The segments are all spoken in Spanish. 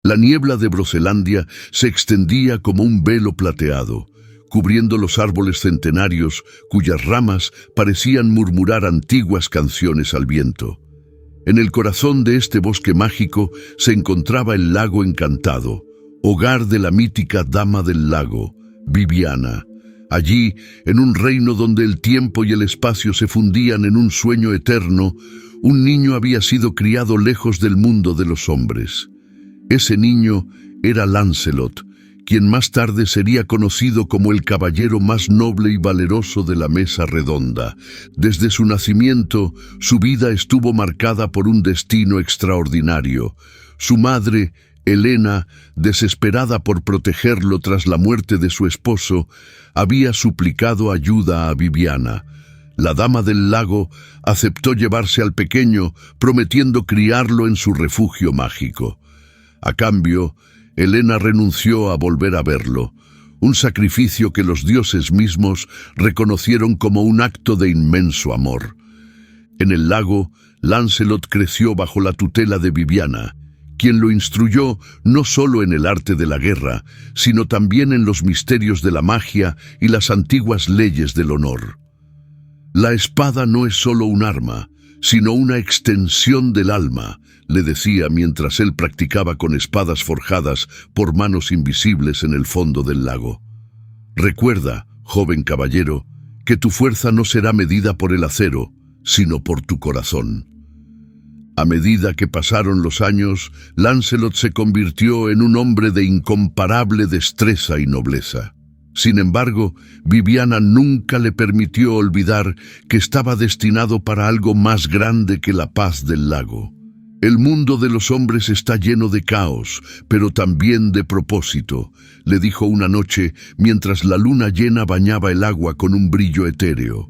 La niebla de Brocelandia se extendía como un velo plateado, cubriendo los árboles centenarios cuyas ramas parecían murmurar antiguas canciones al viento. En el corazón de este bosque mágico se encontraba el lago encantado, hogar de la mítica Dama del Lago, Viviana. Allí, en un reino donde el tiempo y el espacio se fundían en un sueño eterno, un niño había sido criado lejos del mundo de los hombres. Ese niño era Lancelot, quien más tarde sería conocido como el caballero más noble y valeroso de la Mesa Redonda. Desde su nacimiento, su vida estuvo marcada por un destino extraordinario. Su madre, Helena, desesperada por protegerlo tras la muerte de su esposo, había suplicado ayuda a Viviana. La Dama del Lago aceptó llevarse al pequeño, prometiendo criarlo en su refugio mágico. A cambio, Helena renunció a volver a verlo, un sacrificio que los dioses mismos reconocieron como un acto de inmenso amor. En el lago, Lancelot creció bajo la tutela de Viviana, quien lo instruyó no solo en el arte de la guerra, sino también en los misterios de la magia y las antiguas leyes del honor. La espada no es solo un arma, sino una extensión del alma, le decía mientras él practicaba con espadas forjadas por manos invisibles en el fondo del lago. Recuerda, joven caballero, que tu fuerza no será medida por el acero, sino por tu corazón. A medida que pasaron los años, Lancelot se convirtió en un hombre de incomparable destreza y nobleza. Sin embargo, Viviana nunca le permitió olvidar que estaba destinado para algo más grande que la paz del lago. El mundo de los hombres está lleno de caos, pero también de propósito, le dijo una noche mientras la luna llena bañaba el agua con un brillo etéreo.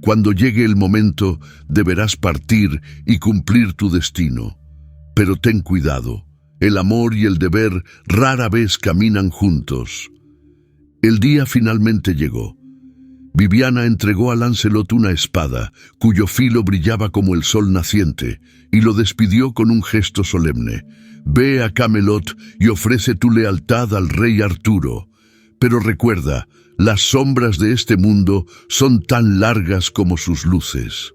Cuando llegue el momento, deberás partir y cumplir tu destino. Pero ten cuidado, el amor y el deber rara vez caminan juntos. El día finalmente llegó. Viviana entregó a Lancelot una espada, cuyo filo brillaba como el sol naciente, y lo despidió con un gesto solemne. Ve a Camelot y ofrece tu lealtad al rey Arturo. Pero recuerda, las sombras de este mundo son tan largas como sus luces.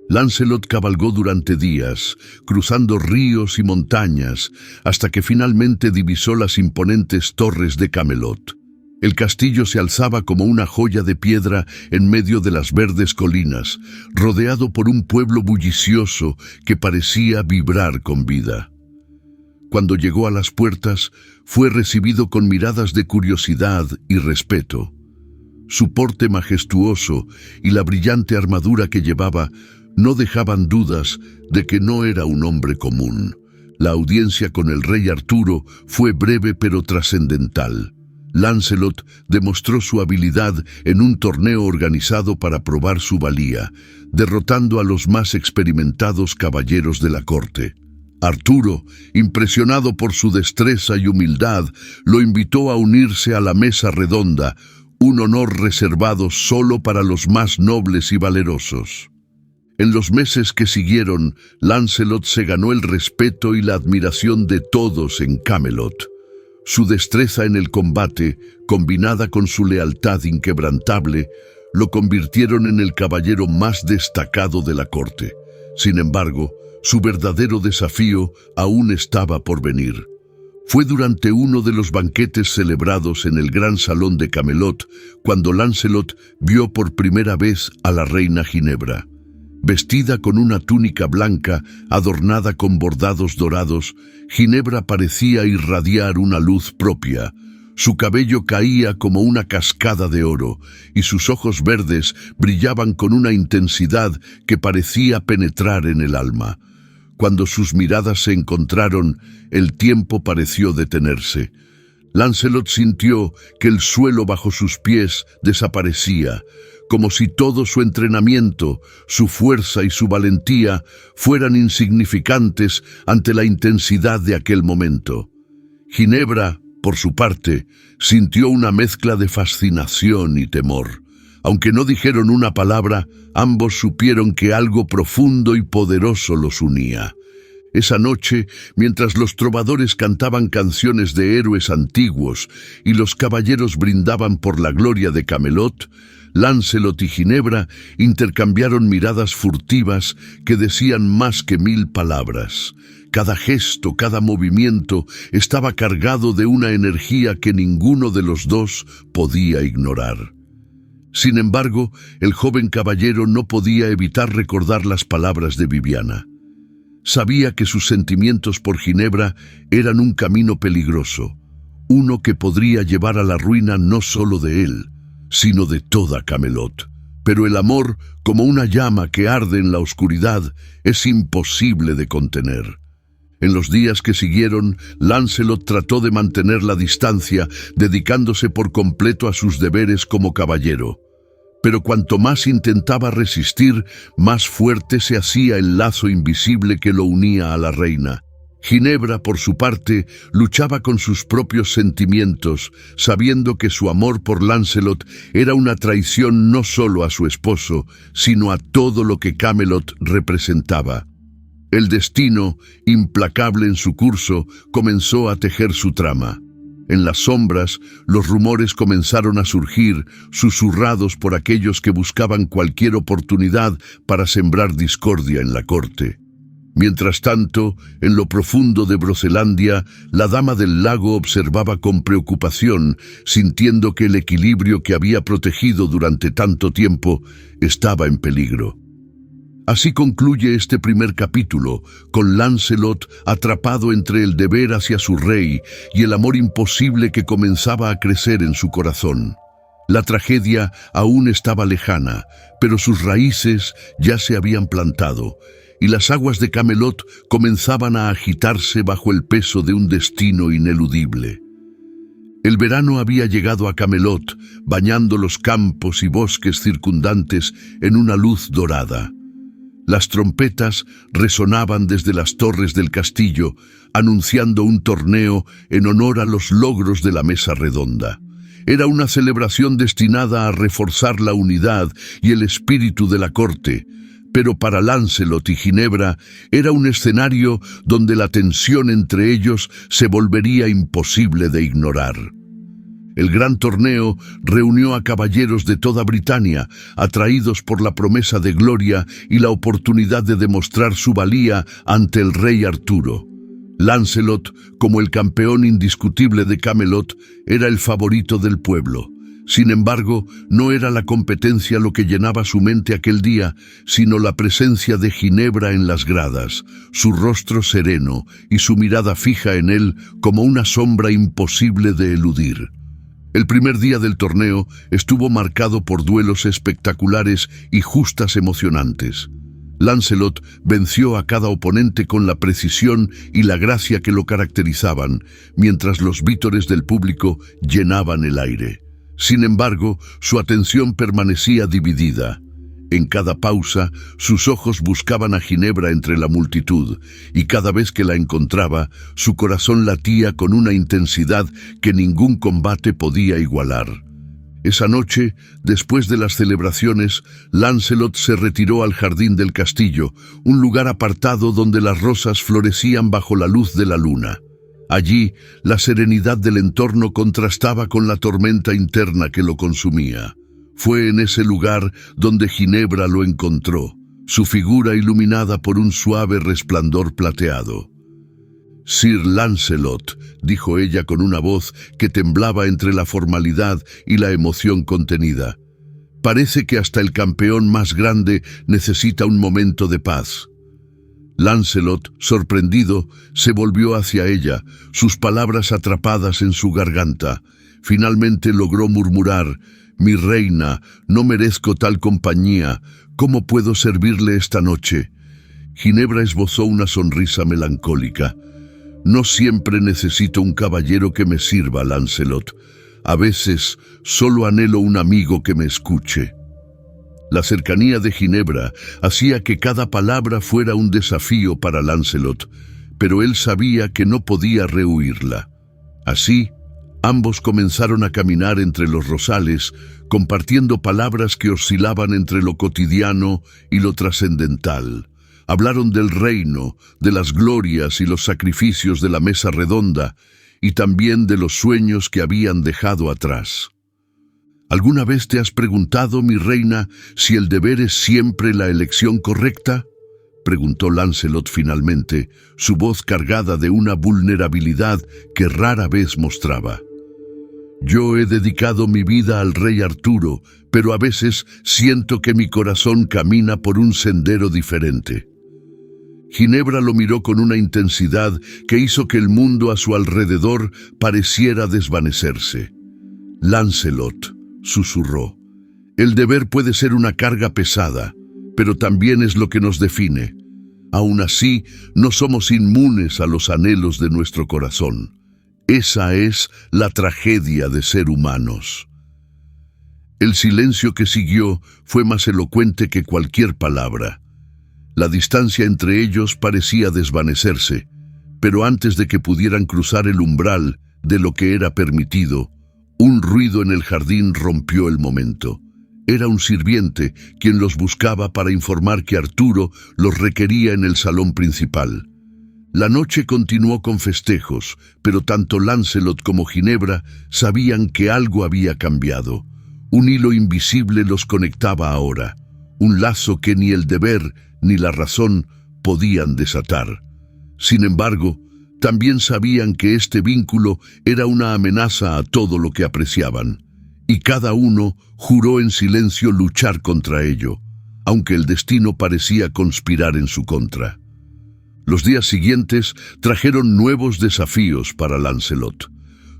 Lancelot cabalgó durante días, cruzando ríos y montañas, hasta que finalmente divisó las imponentes torres de Camelot. El castillo se alzaba como una joya de piedra en medio de las verdes colinas, rodeado por un pueblo bullicioso que parecía vibrar con vida. Cuando llegó a las puertas, fue recibido con miradas de curiosidad y respeto. Su porte majestuoso y la brillante armadura que llevaba no dejaban dudas de que no era un hombre común. La audiencia con el rey Arturo fue breve pero trascendental. Lancelot demostró su habilidad en un torneo organizado para probar su valía, derrotando a los más experimentados caballeros de la corte. Arturo, impresionado por su destreza y humildad, lo invitó a unirse a la Mesa Redonda, un honor reservado solo para los más nobles y valerosos. En los meses que siguieron, Lancelot se ganó el respeto y la admiración de todos en Camelot. Su destreza en el combate, combinada con su lealtad inquebrantable, lo convirtieron en el caballero más destacado de la corte. Sin embargo, su verdadero desafío aún estaba por venir. Fue durante uno de los banquetes celebrados en el gran salón de Camelot cuando Lancelot vio por primera vez a la reina Ginebra. Vestida con una túnica blanca adornada con bordados dorados, Ginebra parecía irradiar una luz propia. Su cabello caía como una cascada de oro, y sus ojos verdes brillaban con una intensidad que parecía penetrar en el alma. Cuando sus miradas se encontraron, el tiempo pareció detenerse. Lancelot sintió que el suelo bajo sus pies desaparecía, como si todo su entrenamiento, su fuerza y su valentía fueran insignificantes ante la intensidad de aquel momento. Ginebra, por su parte, sintió una mezcla de fascinación y temor. Aunque no dijeron una palabra, ambos supieron que algo profundo y poderoso los unía. Esa noche, mientras los trovadores cantaban canciones de héroes antiguos y los caballeros brindaban por la gloria de Camelot, Lancelot y Ginebra intercambiaron miradas furtivas que decían más que 1000 palabras. Cada gesto, cada movimiento estaba cargado de una energía que ninguno de los dos podía ignorar. Sin embargo, el joven caballero no podía evitar recordar las palabras de Viviana. Sabía que sus sentimientos por Ginebra eran un camino peligroso, uno que podría llevar a la ruina no solo de él, sino de toda Camelot. Pero el amor, como una llama que arde en la oscuridad, es imposible de contener. En los días que siguieron, Lancelot trató de mantener la distancia, dedicándose por completo a sus deberes como caballero. Pero cuanto más intentaba resistir, más fuerte se hacía el lazo invisible que lo unía a la reina. Ginebra, por su parte, luchaba con sus propios sentimientos, sabiendo que su amor por Lancelot era una traición no solo a su esposo, sino a todo lo que Camelot representaba. El destino, implacable en su curso, comenzó a tejer su trama. En las sombras, los rumores comenzaron a surgir, susurrados por aquellos que buscaban cualquier oportunidad para sembrar discordia en la corte. Mientras tanto, en lo profundo de Brocelandia, la Dama del Lago observaba con preocupación, sintiendo que el equilibrio que había protegido durante tanto tiempo estaba en peligro. Así concluye este primer capítulo, con Lancelot atrapado entre el deber hacia su rey y el amor imposible que comenzaba a crecer en su corazón. La tragedia aún estaba lejana, pero sus raíces ya se habían plantado, y las aguas de Camelot comenzaban a agitarse bajo el peso de un destino ineludible. El verano había llegado a Camelot, bañando los campos y bosques circundantes en una luz dorada. Las trompetas resonaban desde las torres del castillo, anunciando un torneo en honor a los logros de la mesa redonda. Era una celebración destinada a reforzar la unidad y el espíritu de la corte, pero para Lancelot y Ginebra era un escenario donde la tensión entre ellos se volvería imposible de ignorar. El gran torneo reunió a caballeros de toda Britania, atraídos por la promesa de gloria y la oportunidad de demostrar su valía ante el rey Arturo. Lancelot, como el campeón indiscutible de Camelot, era el favorito del pueblo. Sin embargo, no era la competencia lo que llenaba su mente aquel día, sino la presencia de Ginebra en las gradas, su rostro sereno y su mirada fija en él como una sombra imposible de eludir. El primer día del torneo estuvo marcado por duelos espectaculares y justas emocionantes. Lancelot venció a cada oponente con la precisión y la gracia que lo caracterizaban, mientras los vítores del público llenaban el aire. Sin embargo, su atención permanecía dividida. En cada pausa, sus ojos buscaban a Ginebra entre la multitud, y cada vez que la encontraba, su corazón latía con una intensidad que ningún combate podía igualar. Esa noche, después de las celebraciones, Lancelot se retiró al jardín del castillo, un lugar apartado donde las rosas florecían bajo la luz de la luna. Allí, la serenidad del entorno contrastaba con la tormenta interna que lo consumía. Fue en ese lugar donde Ginebra lo encontró, su figura iluminada por un suave resplandor plateado. «Sir Lancelot», dijo ella con una voz que temblaba entre la formalidad y la emoción contenida. «Parece que hasta el campeón más grande necesita un momento de paz». Lancelot, sorprendido, se volvió hacia ella, sus palabras atrapadas en su garganta. Finalmente logró murmurar: «Mi reina, no merezco tal compañía. ¿Cómo puedo servirle esta noche?» Ginebra esbozó una sonrisa melancólica. «No siempre necesito un caballero que me sirva, Lancelot. A veces solo anhelo un amigo que me escuche». La cercanía de Ginebra hacía que cada palabra fuera un desafío para Lancelot, pero él sabía que no podía rehuirla. Así, ambos comenzaron a caminar entre los rosales, compartiendo palabras que oscilaban entre lo cotidiano y lo trascendental. Hablaron del reino, de las glorias y los sacrificios de la mesa redonda, y también de los sueños que habían dejado atrás. ¿Alguna vez te has preguntado, mi reina, si el deber es siempre la elección correcta?, preguntó Lancelot finalmente, su voz cargada de una vulnerabilidad que rara vez mostraba. Yo he dedicado mi vida al rey Arturo, pero a veces siento que mi corazón camina por un sendero diferente. Ginebra lo miró con una intensidad que hizo que el mundo a su alrededor pareciera desvanecerse. Lancelot, susurró, el deber puede ser una carga pesada, pero también es lo que nos define. Aún así, no somos inmunes a los anhelos de nuestro corazón. Esa es la tragedia de ser humanos. El silencio que siguió fue más elocuente que cualquier palabra. La distancia entre ellos parecía desvanecerse, pero antes de que pudieran cruzar el umbral de lo que era permitido, un ruido en el jardín rompió el momento. Era un sirviente quien los buscaba para informar que Arturo los requería en el salón principal. La noche continuó con festejos, pero tanto Lancelot como Ginebra sabían que algo había cambiado. Un hilo invisible los conectaba ahora, un lazo que ni el deber ni la razón podían desatar. Sin embargo, también sabían que este vínculo era una amenaza a todo lo que apreciaban, y cada uno juró en silencio luchar contra ello, aunque el destino parecía conspirar en su contra. Los días siguientes trajeron nuevos desafíos para Lancelot.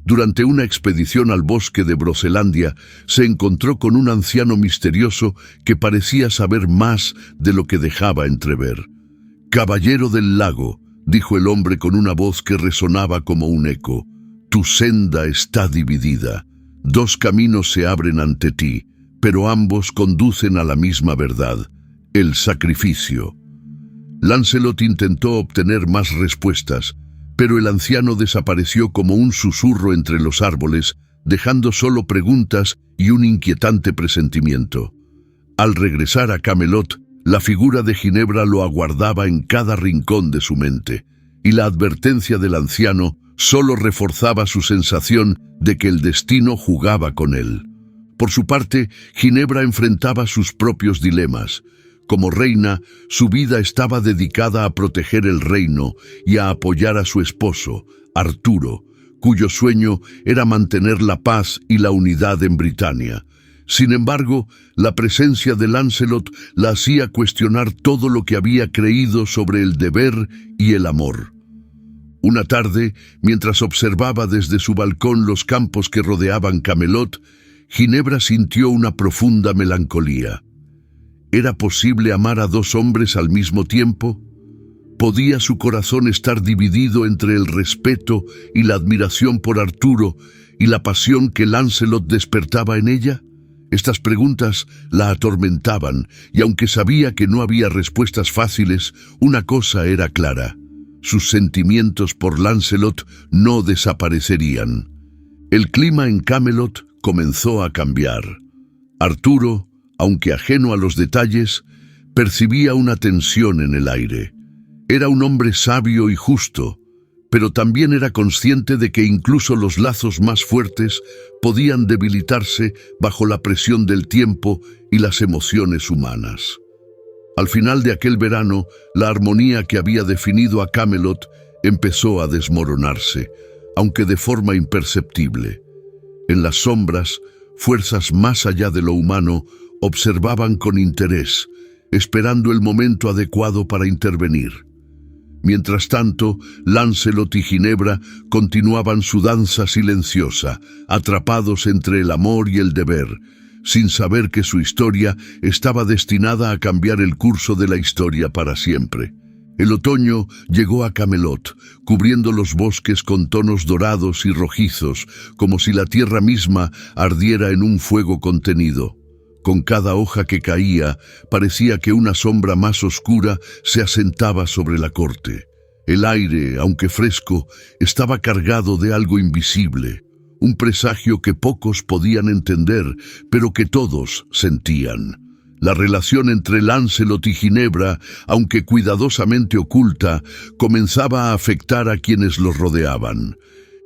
Durante una expedición al bosque de Broselandia, se encontró con un anciano misterioso que parecía saber más de lo que dejaba entrever. «Caballero del lago», dijo el hombre con una voz que resonaba como un eco, «tu senda está dividida. Dos caminos se abren ante ti, pero ambos conducen a la misma verdad, el sacrificio». Lancelot intentó obtener más respuestas, pero el anciano desapareció como un susurro entre los árboles, dejando solo preguntas y un inquietante presentimiento. Al regresar a Camelot, la figura de Ginebra lo aguardaba en cada rincón de su mente, y la advertencia del anciano solo reforzaba su sensación de que el destino jugaba con él. Por su parte, Ginebra enfrentaba sus propios dilemas. Como reina, su vida estaba dedicada a proteger el reino y a apoyar a su esposo, Arturo, cuyo sueño era mantener la paz y la unidad en Britania. Sin embargo, la presencia de Lancelot la hacía cuestionar todo lo que había creído sobre el deber y el amor. Una tarde, mientras observaba desde su balcón los campos que rodeaban Camelot, Ginebra sintió una profunda melancolía. ¿Era posible amar a dos hombres al mismo tiempo? ¿Podía su corazón estar dividido entre el respeto y la admiración por Arturo y la pasión que Lancelot despertaba en ella? Estas preguntas la atormentaban, y aunque sabía que no había respuestas fáciles, una cosa era clara: sus sentimientos por Lancelot no desaparecerían. El clima en Camelot comenzó a cambiar. Arturo, aunque ajeno a los detalles, percibía una tensión en el aire. Era un hombre sabio y justo, pero también era consciente de que incluso los lazos más fuertes podían debilitarse bajo la presión del tiempo y las emociones humanas. Al final de aquel verano, la armonía que había definido a Camelot empezó a desmoronarse, aunque de forma imperceptible. En las sombras, fuerzas más allá de lo humano observaban con interés, esperando el momento adecuado para intervenir. Mientras tanto, Lancelot y Ginebra continuaban su danza silenciosa, atrapados entre el amor y el deber, sin saber que su historia estaba destinada a cambiar el curso de la historia para siempre. El otoño llegó a Camelot, cubriendo los bosques con tonos dorados y rojizos, como si la tierra misma ardiera en un fuego contenido. Con cada hoja que caía, parecía que una sombra más oscura se asentaba sobre la corte. El aire, aunque fresco, estaba cargado de algo invisible, un presagio que pocos podían entender, pero que todos sentían. La relación entre Lancelot y Ginebra, aunque cuidadosamente oculta, comenzaba a afectar a quienes los rodeaban.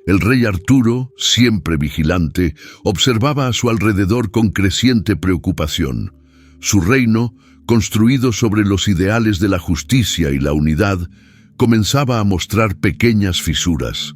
El rey Arturo, siempre vigilante, observaba a su alrededor con creciente preocupación. Su reino, construido sobre los ideales de la justicia y la unidad, comenzaba a mostrar pequeñas fisuras.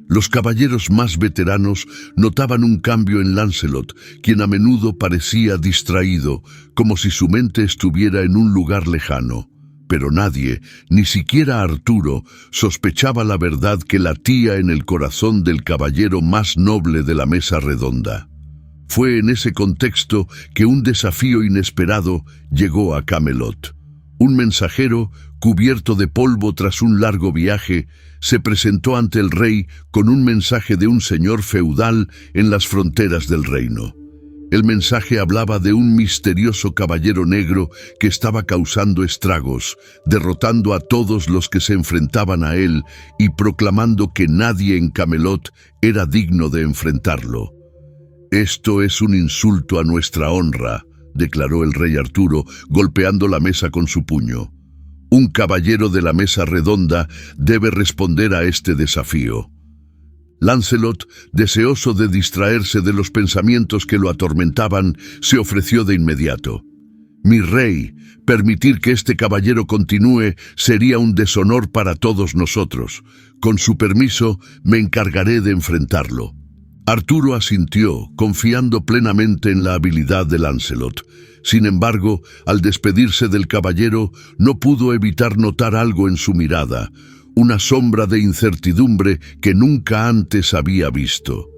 Los caballeros más veteranos notaban un cambio en Lancelot, quien a menudo parecía distraído, como si su mente estuviera en un lugar lejano. Pero nadie, ni siquiera Arturo, sospechaba la verdad que latía en el corazón del caballero más noble de la mesa redonda. Fue en ese contexto que un desafío inesperado llegó a Camelot. Un mensajero, cubierto de polvo tras un largo viaje, se presentó ante el rey con un mensaje de un señor feudal en las fronteras del reino. El mensaje hablaba de un misterioso caballero negro que estaba causando estragos, derrotando a todos los que se enfrentaban a él y proclamando que nadie en Camelot era digno de enfrentarlo. «Esto es un insulto a nuestra honra», declaró el rey Arturo, golpeando la mesa con su puño. «Un caballero de la mesa redonda debe responder a este desafío». Lancelot, deseoso de distraerse de los pensamientos que lo atormentaban, se ofreció de inmediato. «Mi rey, permitir que este caballero continúe sería un deshonor para todos nosotros. Con su permiso, me encargaré de enfrentarlo». Arturo asintió, confiando plenamente en la habilidad de Lancelot. Sin embargo, al despedirse del caballero, no pudo evitar notar algo en su mirada, una sombra de incertidumbre que nunca antes había visto.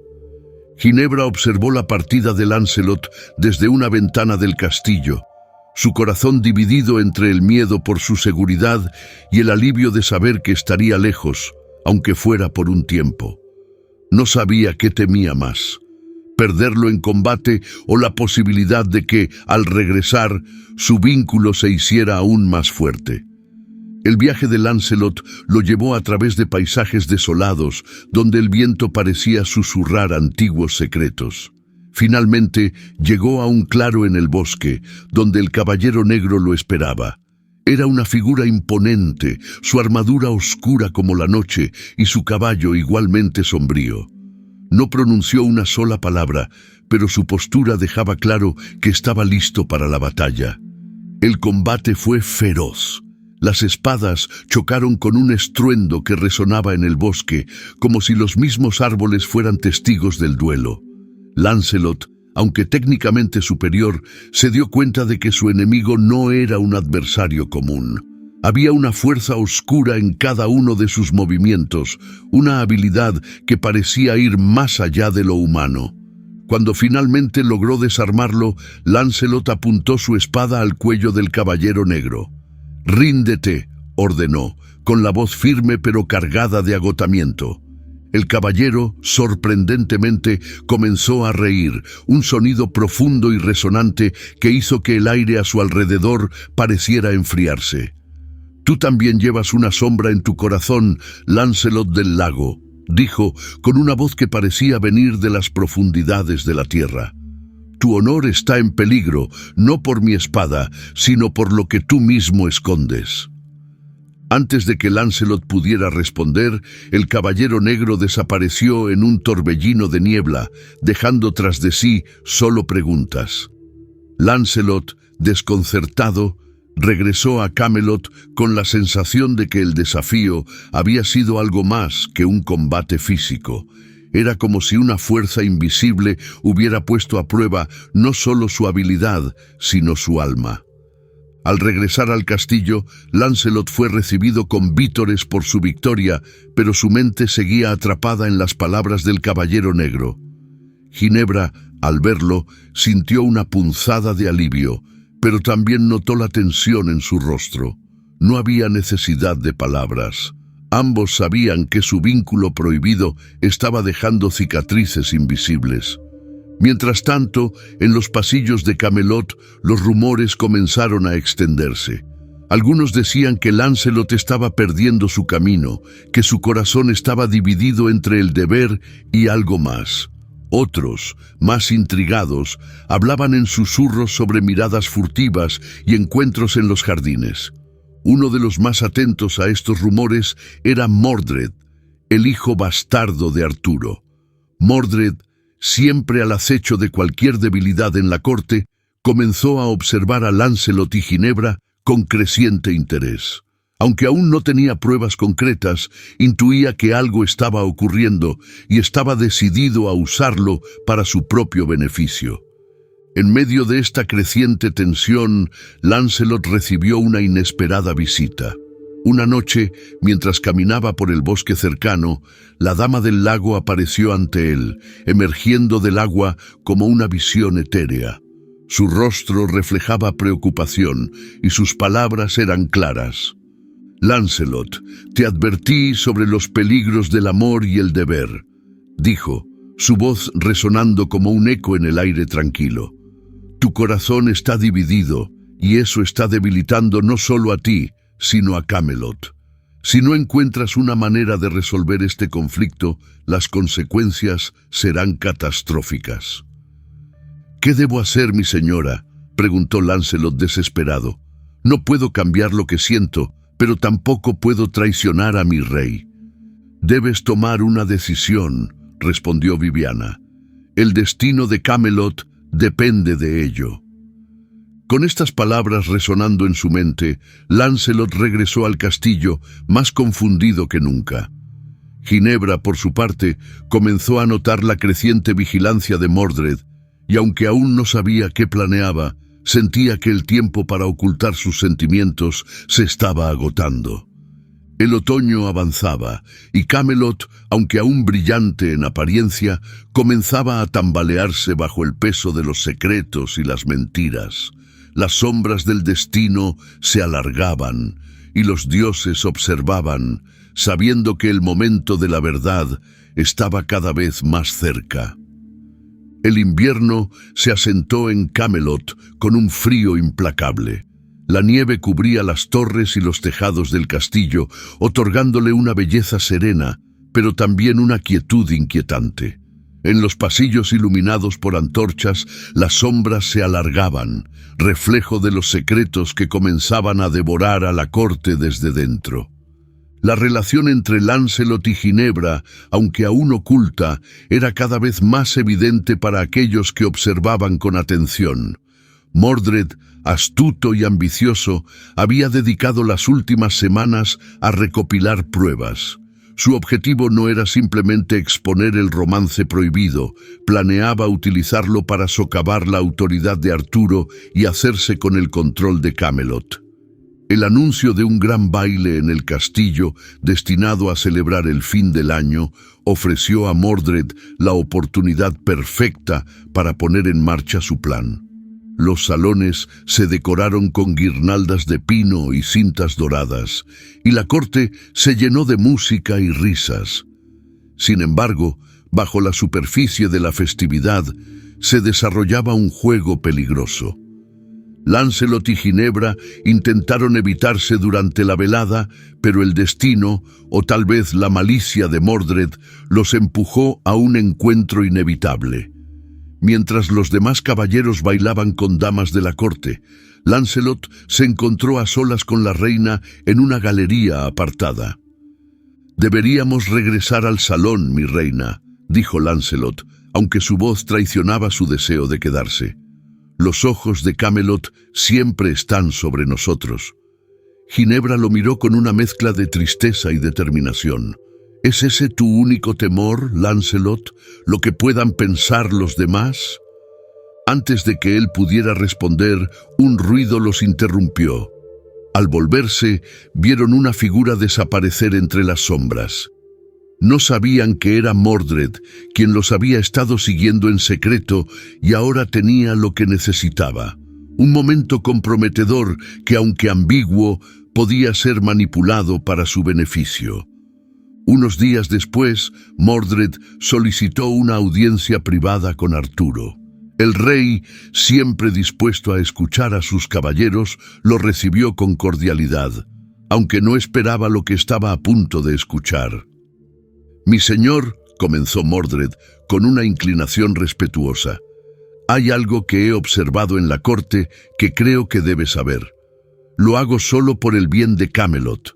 Ginebra observó la partida de Lancelot desde una ventana del castillo, su corazón dividido entre el miedo por su seguridad y el alivio de saber que estaría lejos, aunque fuera por un tiempo. No sabía qué temía más, perderlo en combate o la posibilidad de que, al regresar, su vínculo se hiciera aún más fuerte. El viaje de Lancelot lo llevó a través de paisajes desolados, donde el viento parecía susurrar antiguos secretos. Finalmente, llegó a un claro en el bosque, donde el caballero negro lo esperaba. Era una figura imponente, su armadura oscura como la noche y su caballo igualmente sombrío. No pronunció una sola palabra, pero su postura dejaba claro que estaba listo para la batalla. El combate fue feroz. Las espadas chocaron con un estruendo que resonaba en el bosque, como si los mismos árboles fueran testigos del duelo. Lancelot, aunque técnicamente superior, se dio cuenta de que su enemigo no era un adversario común. Había una fuerza oscura en cada uno de sus movimientos, una habilidad que parecía ir más allá de lo humano. Cuando finalmente logró desarmarlo, Lancelot apuntó su espada al cuello del caballero negro. «Ríndete», ordenó, con la voz firme pero cargada de agotamiento. El caballero, sorprendentemente, comenzó a reír, un sonido profundo y resonante que hizo que el aire a su alrededor pareciera enfriarse. «Tú también llevas una sombra en tu corazón, Lancelot del Lago», dijo, con una voz que parecía venir de las profundidades de la tierra. «Tu honor está en peligro, no por mi espada, sino por lo que tú mismo escondes». Antes de que Lancelot pudiera responder, el caballero negro desapareció en un torbellino de niebla, dejando tras de sí solo preguntas. Lancelot, desconcertado, regresó a Camelot con la sensación de que el desafío había sido algo más que un combate físico. Era como si una fuerza invisible hubiera puesto a prueba no solo su habilidad, sino su alma. Al regresar al castillo, Lancelot fue recibido con vítores por su victoria, pero su mente seguía atrapada en las palabras del caballero negro. Ginebra, al verlo, sintió una punzada de alivio, pero también notó la tensión en su rostro. No había necesidad de palabras. Ambos sabían que su vínculo prohibido estaba dejando cicatrices invisibles. Mientras tanto, en los pasillos de Camelot, los rumores comenzaron a extenderse. Algunos decían que Lancelot estaba perdiendo su camino, que su corazón estaba dividido entre el deber y algo más. Otros, más intrigados, hablaban en susurros sobre miradas furtivas y encuentros en los jardines. Uno de los más atentos a estos rumores era Mordred, el hijo bastardo de Arturo. Mordred, siempre al acecho de cualquier debilidad en la corte, comenzó a observar a Lancelot y Ginebra con creciente interés. Aunque aún no tenía pruebas concretas, intuía que algo estaba ocurriendo y estaba decidido a usarlo para su propio beneficio. En medio de esta creciente tensión, Lancelot recibió una inesperada visita. Una noche, mientras caminaba por el bosque cercano, la Dama del Lago apareció ante él, emergiendo del agua como una visión etérea. Su rostro reflejaba preocupación y sus palabras eran claras. «Lancelot, te advertí sobre los peligros del amor y el deber», dijo, su voz resonando como un eco en el aire tranquilo. «Tu corazón está dividido, y eso está debilitando no solo a ti, sino a Camelot. Si no encuentras una manera de resolver este conflicto, las consecuencias serán catastróficas». «¿Qué debo hacer, mi señora?», preguntó Lancelot desesperado. «No puedo cambiar lo que siento, pero tampoco puedo traicionar a mi rey». «Debes tomar una decisión», respondió Viviana. «El destino de Camelot depende de ello». Con estas palabras resonando en su mente, Lancelot regresó al castillo, más confundido que nunca. Ginebra, por su parte, comenzó a notar la creciente vigilancia de Mordred, y aunque aún no sabía qué planeaba, sentía que el tiempo para ocultar sus sentimientos se estaba agotando. El otoño avanzaba, y Camelot, aunque aún brillante en apariencia, comenzaba a tambalearse bajo el peso de los secretos y las mentiras. Las sombras del destino se alargaban, y los dioses observaban, sabiendo que el momento de la verdad estaba cada vez más cerca. El invierno se asentó en Camelot con un frío implacable. La nieve cubría las torres y los tejados del castillo, otorgándole una belleza serena, pero también una quietud inquietante. En los pasillos iluminados por antorchas, las sombras se alargaban, reflejo de los secretos que comenzaban a devorar a la corte desde dentro. La relación entre Lancelot y Ginebra, aunque aún oculta, era cada vez más evidente para aquellos que observaban con atención. Mordred, astuto y ambicioso, había dedicado las últimas semanas a recopilar pruebas. Su objetivo no era simplemente exponer el romance prohibido, planeaba utilizarlo para socavar la autoridad de Arturo y hacerse con el control de Camelot. El anuncio de un gran baile en el castillo, destinado a celebrar el fin del año, ofreció a Mordred la oportunidad perfecta para poner en marcha su plan. Los salones se decoraron con guirnaldas de pino y cintas doradas, y la corte se llenó de música y risas. Sin embargo, bajo la superficie de la festividad, se desarrollaba un juego peligroso. Lancelot y Ginebra intentaron evitarse durante la velada, pero el destino, o tal vez la malicia de Mordred, los empujó a un encuentro inevitable. Mientras los demás caballeros bailaban con damas de la corte, Lancelot se encontró a solas con la reina en una galería apartada. «Deberíamos regresar al salón, mi reina», dijo Lancelot, aunque su voz traicionaba su deseo de quedarse. «Los ojos de Camelot siempre están sobre nosotros». Ginebra lo miró con una mezcla de tristeza y determinación. «¿Es ese tu único temor, Lancelot, lo que puedan pensar los demás?» Antes de que él pudiera responder, un ruido los interrumpió. Al volverse, vieron una figura desaparecer entre las sombras. No sabían que era Mordred, quien los había estado siguiendo en secreto y ahora tenía lo que necesitaba. Un momento comprometedor que, aunque ambiguo, podía ser manipulado para su beneficio. Unos días después, Mordred solicitó una audiencia privada con Arturo. El rey, siempre dispuesto a escuchar a sus caballeros, lo recibió con cordialidad, aunque no esperaba lo que estaba a punto de escuchar. «Mi señor», comenzó Mordred con una inclinación respetuosa. Hay algo que he observado en la corte que creo que debes saber. Lo hago solo por el bien de Camelot.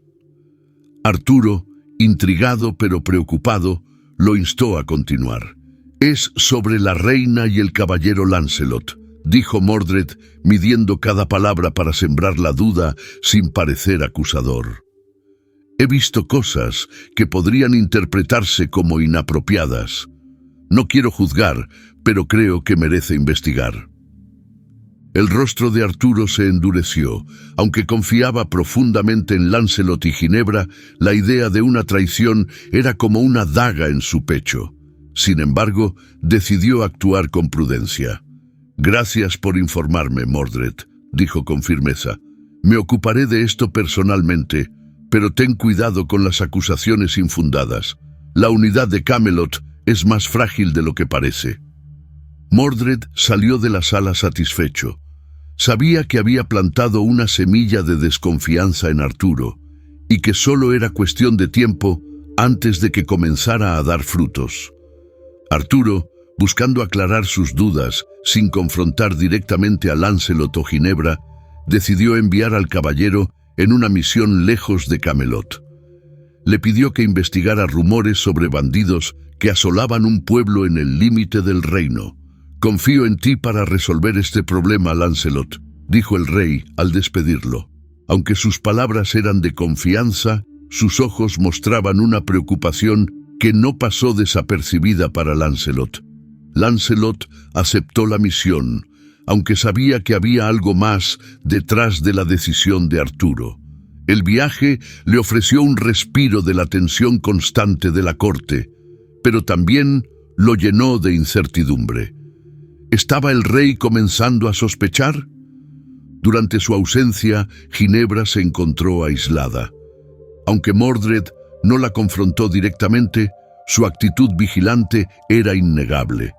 Arturo, intrigado pero preocupado, lo instó a continuar. Es sobre la reina y el caballero Lancelot, dijo Mordred, midiendo cada palabra para sembrar la duda sin parecer acusador. He visto cosas que podrían interpretarse como inapropiadas. No quiero juzgar, pero creo que merece investigar. El rostro de Arturo se endureció. Aunque confiaba profundamente en Lancelot y Ginebra, la idea de una traición era como una daga en su pecho. Sin embargo, decidió actuar con prudencia. «Gracias por informarme, Mordred», dijo con firmeza. «Me ocuparé de esto personalmente, pero ten cuidado con las acusaciones infundadas. La unidad de Camelot es más frágil de lo que parece». Mordred salió de la sala satisfecho. Sabía que había plantado una semilla de desconfianza en Arturo y que solo era cuestión de tiempo antes de que comenzara a dar frutos. Arturo, buscando aclarar sus dudas sin confrontar directamente a Lancelot o Ginebra, decidió enviar al caballero en una misión lejos de Camelot. Le pidió que investigara rumores sobre bandidos que asolaban un pueblo en el límite del reino. «Confío en ti para resolver este problema, Lancelot», dijo el rey al despedirlo. Aunque sus palabras eran de confianza, sus ojos mostraban una preocupación que no pasó desapercibida para Lancelot. Lancelot aceptó la misión, aunque sabía que había algo más detrás de la decisión de Arturo. El viaje le ofreció un respiro de la tensión constante de la corte, pero también lo llenó de incertidumbre. ¿Estaba el rey comenzando a sospechar? Durante su ausencia, Ginebra se encontró aislada. Aunque Mordred no la confrontó directamente, su actitud vigilante era innegable.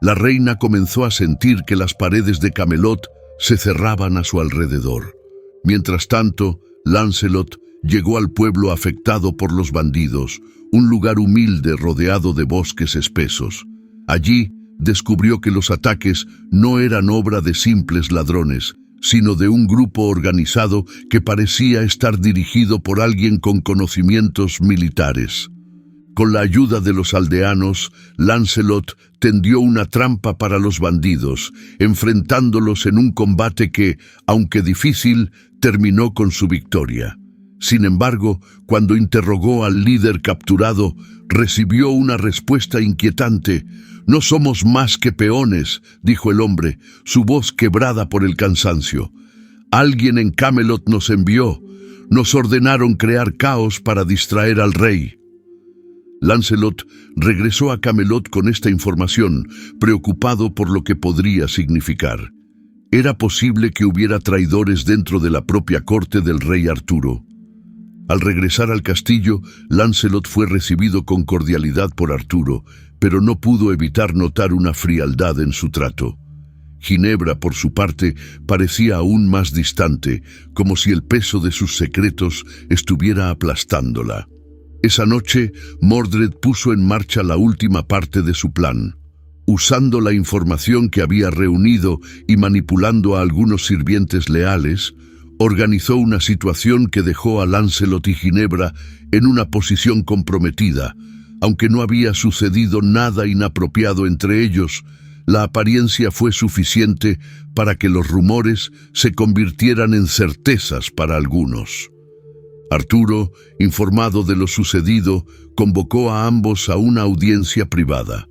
La reina comenzó a sentir que las paredes de Camelot se cerraban a su alrededor. Mientras tanto, Lancelot llegó al pueblo afectado por los bandidos, un lugar humilde rodeado de bosques espesos. Allí descubrió que los ataques no eran obra de simples ladrones, sino de un grupo organizado que parecía estar dirigido por alguien con conocimientos militares. Con la ayuda de los aldeanos, Lancelot tendió una trampa para los bandidos, enfrentándolos en un combate que, aunque difícil, terminó con su victoria. Sin embargo, cuando interrogó al líder capturado, recibió una respuesta inquietante. «No somos más que peones», dijo el hombre, su voz quebrada por el cansancio. «Alguien en Camelot nos envió. Nos ordenaron crear caos para distraer al rey». Lancelot regresó a Camelot con esta información, preocupado por lo que podría significar. Era posible que hubiera traidores dentro de la propia corte del rey Arturo. Al regresar al castillo, Lancelot fue recibido con cordialidad por Arturo, pero no pudo evitar notar una frialdad en su trato. Ginebra, por su parte, parecía aún más distante, como si el peso de sus secretos estuviera aplastándola. Esa noche, Mordred puso en marcha la última parte de su plan. Usando la información que había reunido y manipulando a algunos sirvientes leales, organizó una situación que dejó a Lancelot y Ginebra en una posición comprometida. Aunque no había sucedido nada inapropiado entre ellos, la apariencia fue suficiente para que los rumores se convirtieran en certezas para algunos. Arturo, informado de lo sucedido, convocó a ambos a una audiencia privada.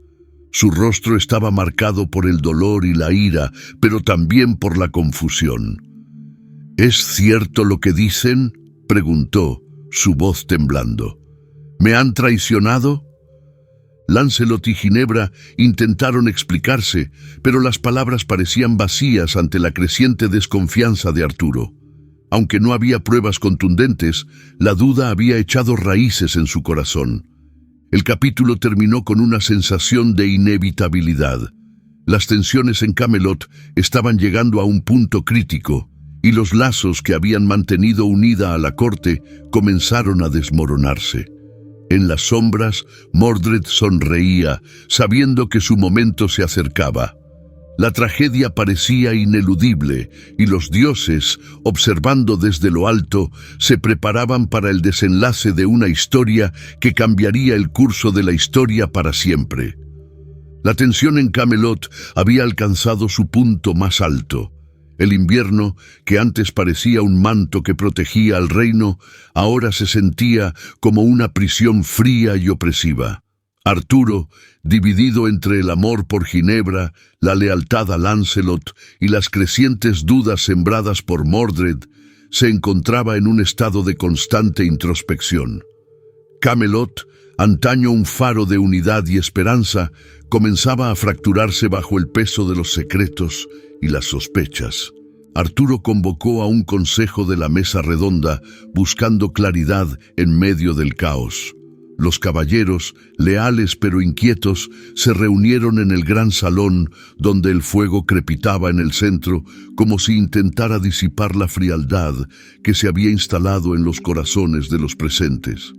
Su rostro estaba marcado por el dolor y la ira, pero también por la confusión. «¿Es cierto lo que dicen?», preguntó, su voz temblando. «¿Me han traicionado?». Lancelot y Ginebra intentaron explicarse, pero las palabras parecían vacías ante la creciente desconfianza de Arturo. Aunque no había pruebas contundentes, la duda había echado raíces en su corazón. El capítulo terminó con una sensación de inevitabilidad. Las tensiones en Camelot estaban llegando a un punto crítico, y los lazos que habían mantenido unida a la corte comenzaron a desmoronarse. En las sombras, Mordred sonreía, sabiendo que su momento se acercaba. La tragedia parecía ineludible, y los dioses, observando desde lo alto, se preparaban para el desenlace de una historia que cambiaría el curso de la historia para siempre. La tensión en Camelot había alcanzado su punto más alto. El invierno, que antes parecía un manto que protegía al reino, ahora se sentía como una prisión fría y opresiva. Arturo, dividido entre el amor por Ginebra, la lealtad a Lancelot y las crecientes dudas sembradas por Mordred, se encontraba en un estado de constante introspección. Camelot, antaño un faro de unidad y esperanza, comenzaba a fracturarse bajo el peso de los secretos y las sospechas. Arturo convocó a un consejo de la mesa redonda, buscando claridad en medio del caos. Los caballeros, leales pero inquietos, se reunieron en el gran salón, donde el fuego crepitaba en el centro, como si intentara disipar la frialdad que se había instalado en los corazones de los presentes.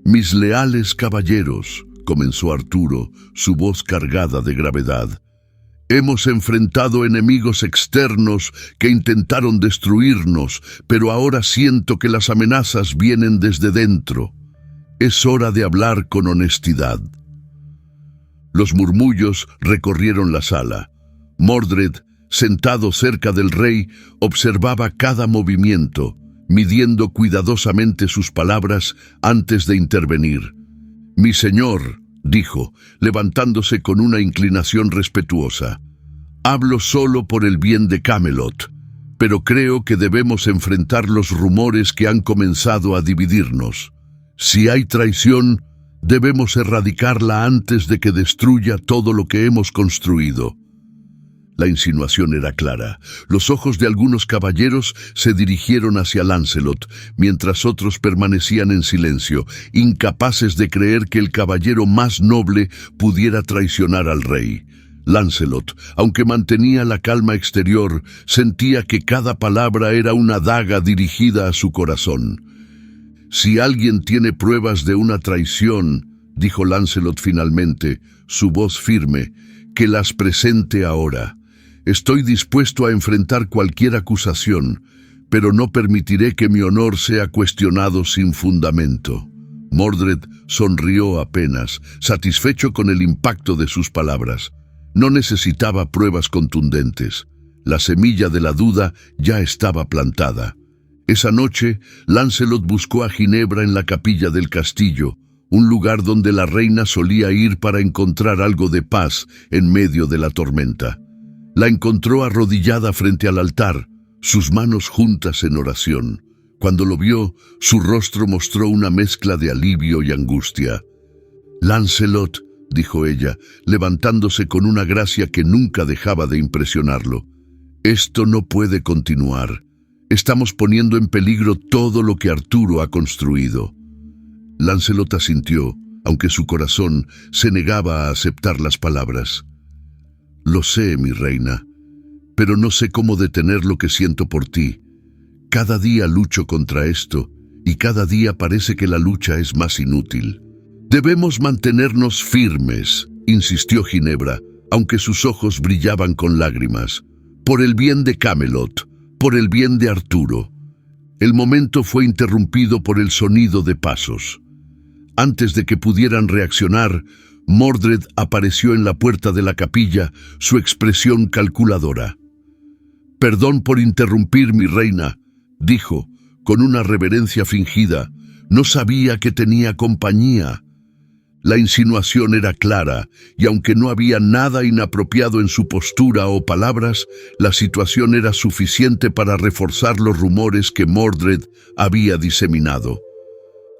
«Mis leales caballeros», comenzó Arturo, su voz cargada de gravedad, «hemos enfrentado enemigos externos que intentaron destruirnos, pero ahora siento que las amenazas vienen desde dentro. Es hora de hablar con honestidad». Los murmullos recorrieron la sala. Mordred, sentado cerca del rey, observaba cada movimiento, midiendo cuidadosamente sus palabras antes de intervenir. «Mi señor», dijo, levantándose con una inclinación respetuosa, «hablo solo por el bien de Camelot, pero creo que debemos enfrentar los rumores que han comenzado a dividirnos. Si hay traición, debemos erradicarla antes de que destruya todo lo que hemos construido». La insinuación era clara. Los ojos de algunos caballeros se dirigieron hacia Lancelot, mientras otros permanecían en silencio, incapaces de creer que el caballero más noble pudiera traicionar al rey. Lancelot, aunque mantenía la calma exterior, sentía que cada palabra era una daga dirigida a su corazón. «Si alguien tiene pruebas de una traición», dijo Lancelot finalmente, su voz firme, «que las presente ahora. Estoy dispuesto a enfrentar cualquier acusación, pero no permitiré que mi honor sea cuestionado sin fundamento». Mordred sonrió apenas, satisfecho con el impacto de sus palabras. No necesitaba pruebas contundentes. La semilla de la duda ya estaba plantada. Esa noche, Lancelot buscó a Ginebra en la capilla del castillo, un lugar donde la reina solía ir para encontrar algo de paz en medio de la tormenta. La encontró arrodillada frente al altar, sus manos juntas en oración. Cuando lo vio, su rostro mostró una mezcla de alivio y angustia. «Lancelot», dijo ella, levantándose con una gracia que nunca dejaba de impresionarlo, «esto no puede continuar. Estamos poniendo en peligro todo lo que Arturo ha construido». Lancelot asintió, aunque su corazón se negaba a aceptar las palabras. «Lo sé, mi reina, pero no sé cómo detener lo que siento por ti. Cada día lucho contra esto, y cada día parece que la lucha es más inútil». «Debemos mantenernos firmes», insistió Ginebra, aunque sus ojos brillaban con lágrimas. «Por el bien de Camelot, por el bien de Arturo». El momento fue interrumpido por el sonido de pasos. Antes de que pudieran reaccionar, Mordred apareció en la puerta de la capilla, su expresión calculadora. «Perdón por interrumpir, mi reina», dijo, con una reverencia fingida. «No sabía que tenía compañía». La insinuación era clara, y aunque no había nada inapropiado en su postura o palabras, la situación era suficiente para reforzar los rumores que Mordred había diseminado.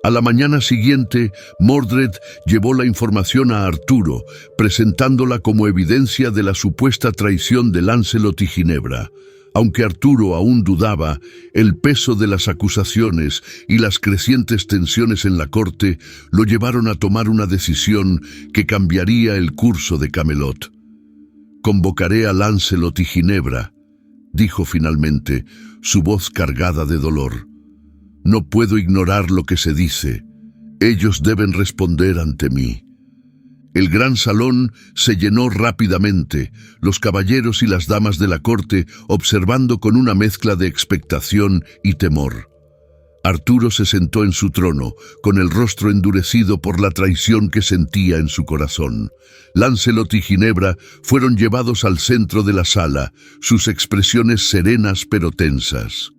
A la mañana siguiente, Mordred llevó la información a Arturo, presentándola como evidencia de la supuesta traición de Lancelot y Ginebra. Aunque Arturo aún dudaba, el peso de las acusaciones y las crecientes tensiones en la corte lo llevaron a tomar una decisión que cambiaría el curso de Camelot. «Convocaré a Lancelot y Ginebra», dijo finalmente, su voz cargada de dolor. «No puedo ignorar lo que se dice. Ellos deben responder ante mí. El gran salón se llenó rápidamente, los caballeros y las damas de la corte observando con una mezcla de expectación y temor. Arturo se sentó en su trono, con el rostro endurecido por la traición que sentía en su corazón. Lancelot y Ginebra fueron llevados al centro de la sala, sus expresiones serenas pero tensas.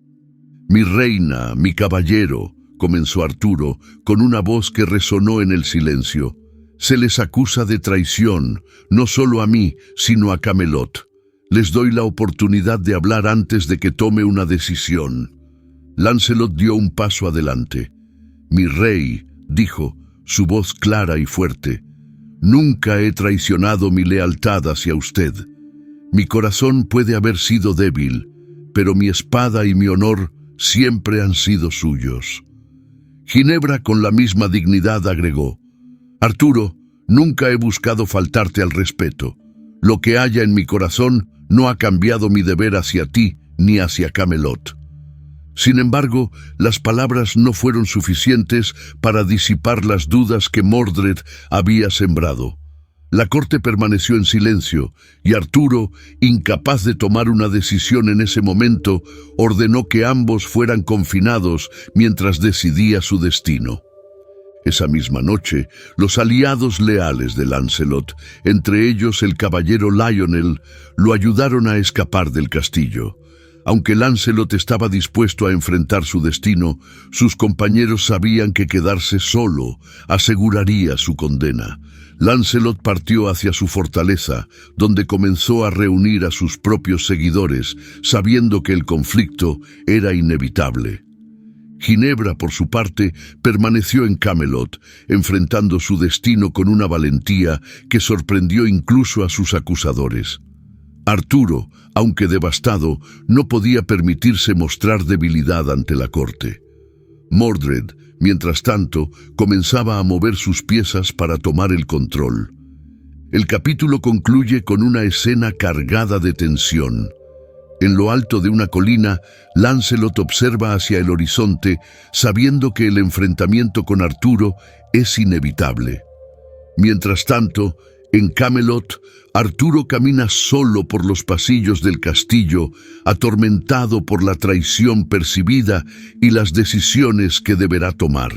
«Mi reina, mi caballero», comenzó Arturo, con una voz que resonó en el silencio. «Se les acusa de traición, no solo a mí, sino a Camelot. Les doy la oportunidad de hablar antes de que tome una decisión». Lancelot dio un paso adelante. «Mi rey», dijo, su voz clara y fuerte, «nunca he traicionado mi lealtad hacia usted. Mi corazón puede haber sido débil, pero mi espada y mi honor siempre han sido suyos». Ginebra con la misma dignidad agregó, «Arturo, nunca he buscado faltarte al respeto. Lo que haya en mi corazón no ha cambiado mi deber hacia ti ni hacia Camelot». Sin embargo, las palabras no fueron suficientes para disipar las dudas que Mordred había sembrado. La corte permaneció en silencio y Arturo, incapaz de tomar una decisión en ese momento, ordenó que ambos fueran confinados mientras decidía su destino. Esa misma noche, los aliados leales de Lancelot, entre ellos el caballero Lionel, lo ayudaron a escapar del castillo. Aunque Lancelot estaba dispuesto a enfrentar su destino, sus compañeros sabían que quedarse solo aseguraría su condena. Lancelot partió hacia su fortaleza, donde comenzó a reunir a sus propios seguidores, sabiendo que el conflicto era inevitable. Ginebra, por su parte, permaneció en Camelot, enfrentando su destino con una valentía que sorprendió incluso a sus acusadores. Arturo, aunque devastado, no podía permitirse mostrar debilidad ante la corte. Mordred, mientras tanto, comenzaba a mover sus piezas para tomar el control. El capítulo concluye con una escena cargada de tensión. En lo alto de una colina, Lancelot observa hacia el horizonte, sabiendo que el enfrentamiento con Arturo es inevitable. Mientras tanto, en Camelot, Arturo camina solo por los pasillos del castillo, atormentado por la traición percibida y las decisiones que deberá tomar.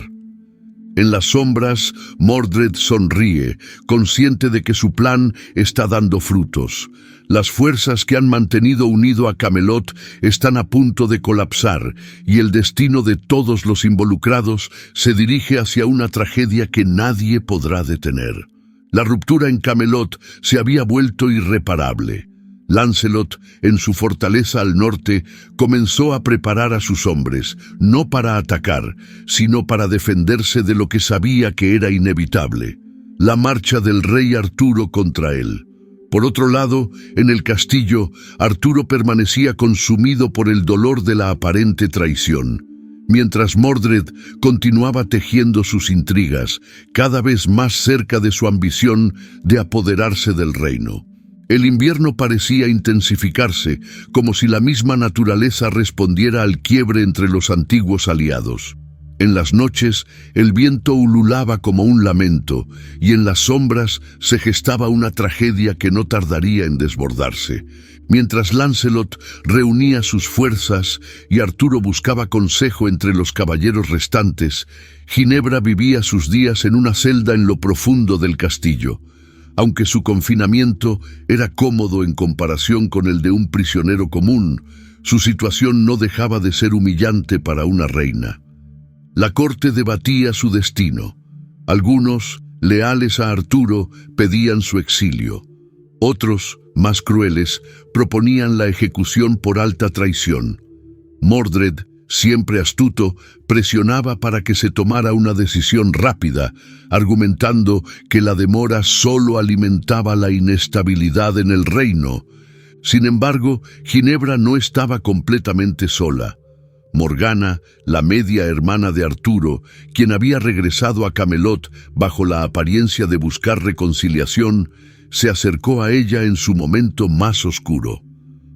En las sombras, Mordred sonríe, consciente de que su plan está dando frutos. Las fuerzas que han mantenido unido a Camelot están a punto de colapsar y el destino de todos los involucrados se dirige hacia una tragedia que nadie podrá detener. La ruptura en Camelot se había vuelto irreparable. Lancelot, en su fortaleza al norte, comenzó a preparar a sus hombres, no para atacar, sino para defenderse de lo que sabía que era inevitable: la marcha del rey Arturo contra él. Por otro lado, en el castillo, Arturo permanecía consumido por el dolor de la aparente traición, mientras Mordred continuaba tejiendo sus intrigas, cada vez más cerca de su ambición de apoderarse del reino. El invierno parecía intensificarse, como si la misma naturaleza respondiera al quiebre entre los antiguos aliados. En las noches, el viento ululaba como un lamento, y en las sombras se gestaba una tragedia que no tardaría en desbordarse. Mientras Lancelot reunía sus fuerzas y Arturo buscaba consejo entre los caballeros restantes, Ginebra vivía sus días en una celda en lo profundo del castillo. Aunque su confinamiento era cómodo en comparación con el de un prisionero común, su situación no dejaba de ser humillante para una reina. La corte debatía su destino. Algunos, leales a Arturo, pedían su exilio. Otros, más crueles, proponían la ejecución por alta traición. Mordred, siempre astuto, presionaba para que se tomara una decisión rápida, argumentando que la demora solo alimentaba la inestabilidad en el reino. Sin embargo, Ginebra no estaba completamente sola. Morgana, la media hermana de Arturo, quien había regresado a Camelot bajo la apariencia de buscar reconciliación, se acercó a ella en su momento más oscuro.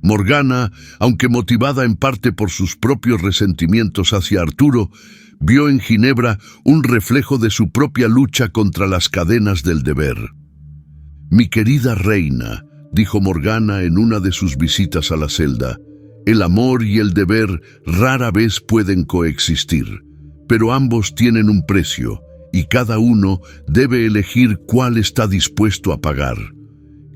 Morgana, aunque motivada en parte por sus propios resentimientos hacia Arturo, vio en Ginebra un reflejo de su propia lucha contra las cadenas del deber. «Mi querida reina», dijo Morgana en una de sus visitas a la celda, «el amor y el deber rara vez pueden coexistir, pero ambos tienen un precio, y cada uno debe elegir cuál está dispuesto a pagar».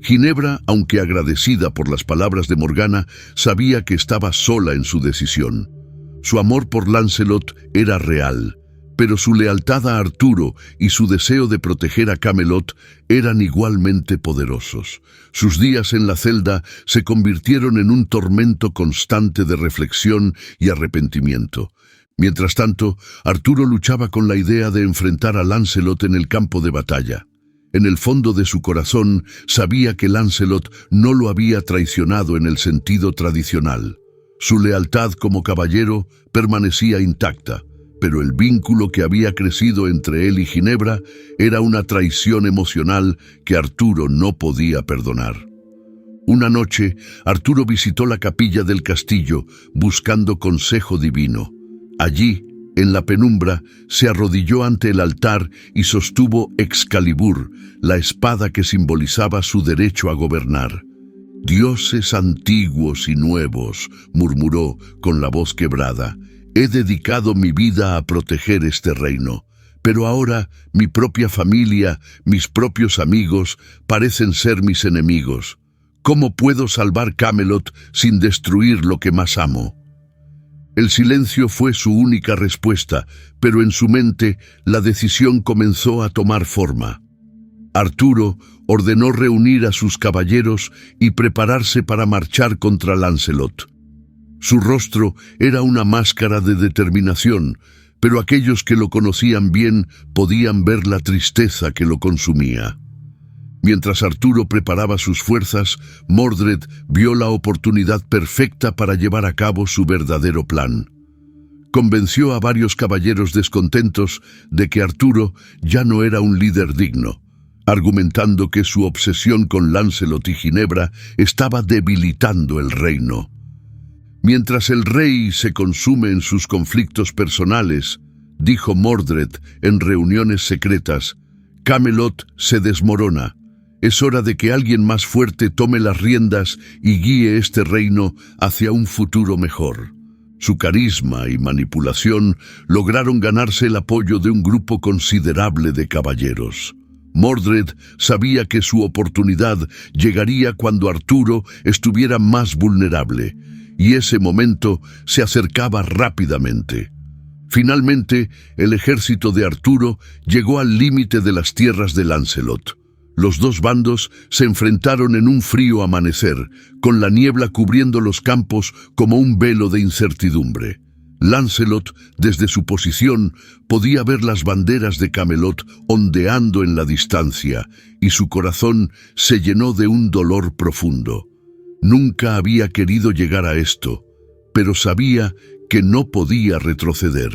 Ginebra, aunque agradecida por las palabras de Morgana, sabía que estaba sola en su decisión. Su amor por Lancelot era real, pero su lealtad a Arturo y su deseo de proteger a Camelot eran igualmente poderosos. Sus días en la celda se convirtieron en un tormento constante de reflexión y arrepentimiento. Mientras tanto, Arturo luchaba con la idea de enfrentar a Lancelot en el campo de batalla. En el fondo de su corazón sabía que Lancelot no lo había traicionado en el sentido tradicional. Su lealtad como caballero permanecía intacta, pero el vínculo que había crecido entre él y Ginebra era una traición emocional que Arturo no podía perdonar. Una noche, Arturo visitó la capilla del castillo buscando consejo divino. Allí, en la penumbra, se arrodilló ante el altar y sostuvo Excalibur, la espada que simbolizaba su derecho a gobernar. «Dioses antiguos y nuevos», murmuró con la voz quebrada, «he dedicado mi vida a proteger este reino, pero ahora mi propia familia, mis propios amigos, parecen ser mis enemigos. ¿Cómo puedo salvar Camelot sin destruir lo que más amo?». El silencio fue su única respuesta, pero en su mente la decisión comenzó a tomar forma. Arturo ordenó reunir a sus caballeros y prepararse para marchar contra Lancelot. Su rostro era una máscara de determinación, pero aquellos que lo conocían bien podían ver la tristeza que lo consumía. Mientras Arturo preparaba sus fuerzas, Mordred vio la oportunidad perfecta para llevar a cabo su verdadero plan. Convenció a varios caballeros descontentos de que Arturo ya no era un líder digno, argumentando que su obsesión con Lancelot y Ginebra estaba debilitando el reino. Mientras el rey se consume en sus conflictos personales, dijo Mordred en reuniones secretas, Camelot se desmorona. Es hora de que alguien más fuerte tome las riendas y guíe este reino hacia un futuro mejor. Su carisma y manipulación lograron ganarse el apoyo de un grupo considerable de caballeros. Mordred sabía que su oportunidad llegaría cuando Arturo estuviera más vulnerable, y ese momento se acercaba rápidamente. Finalmente, el ejército de Arturo llegó al límite de las tierras de Lancelot. Los dos bandos se enfrentaron en un frío amanecer, con la niebla cubriendo los campos como un velo de incertidumbre. Lancelot, desde su posición, podía ver las banderas de Camelot ondeando en la distancia, y su corazón se llenó de un dolor profundo. Nunca había querido llegar a esto, pero sabía que no podía retroceder.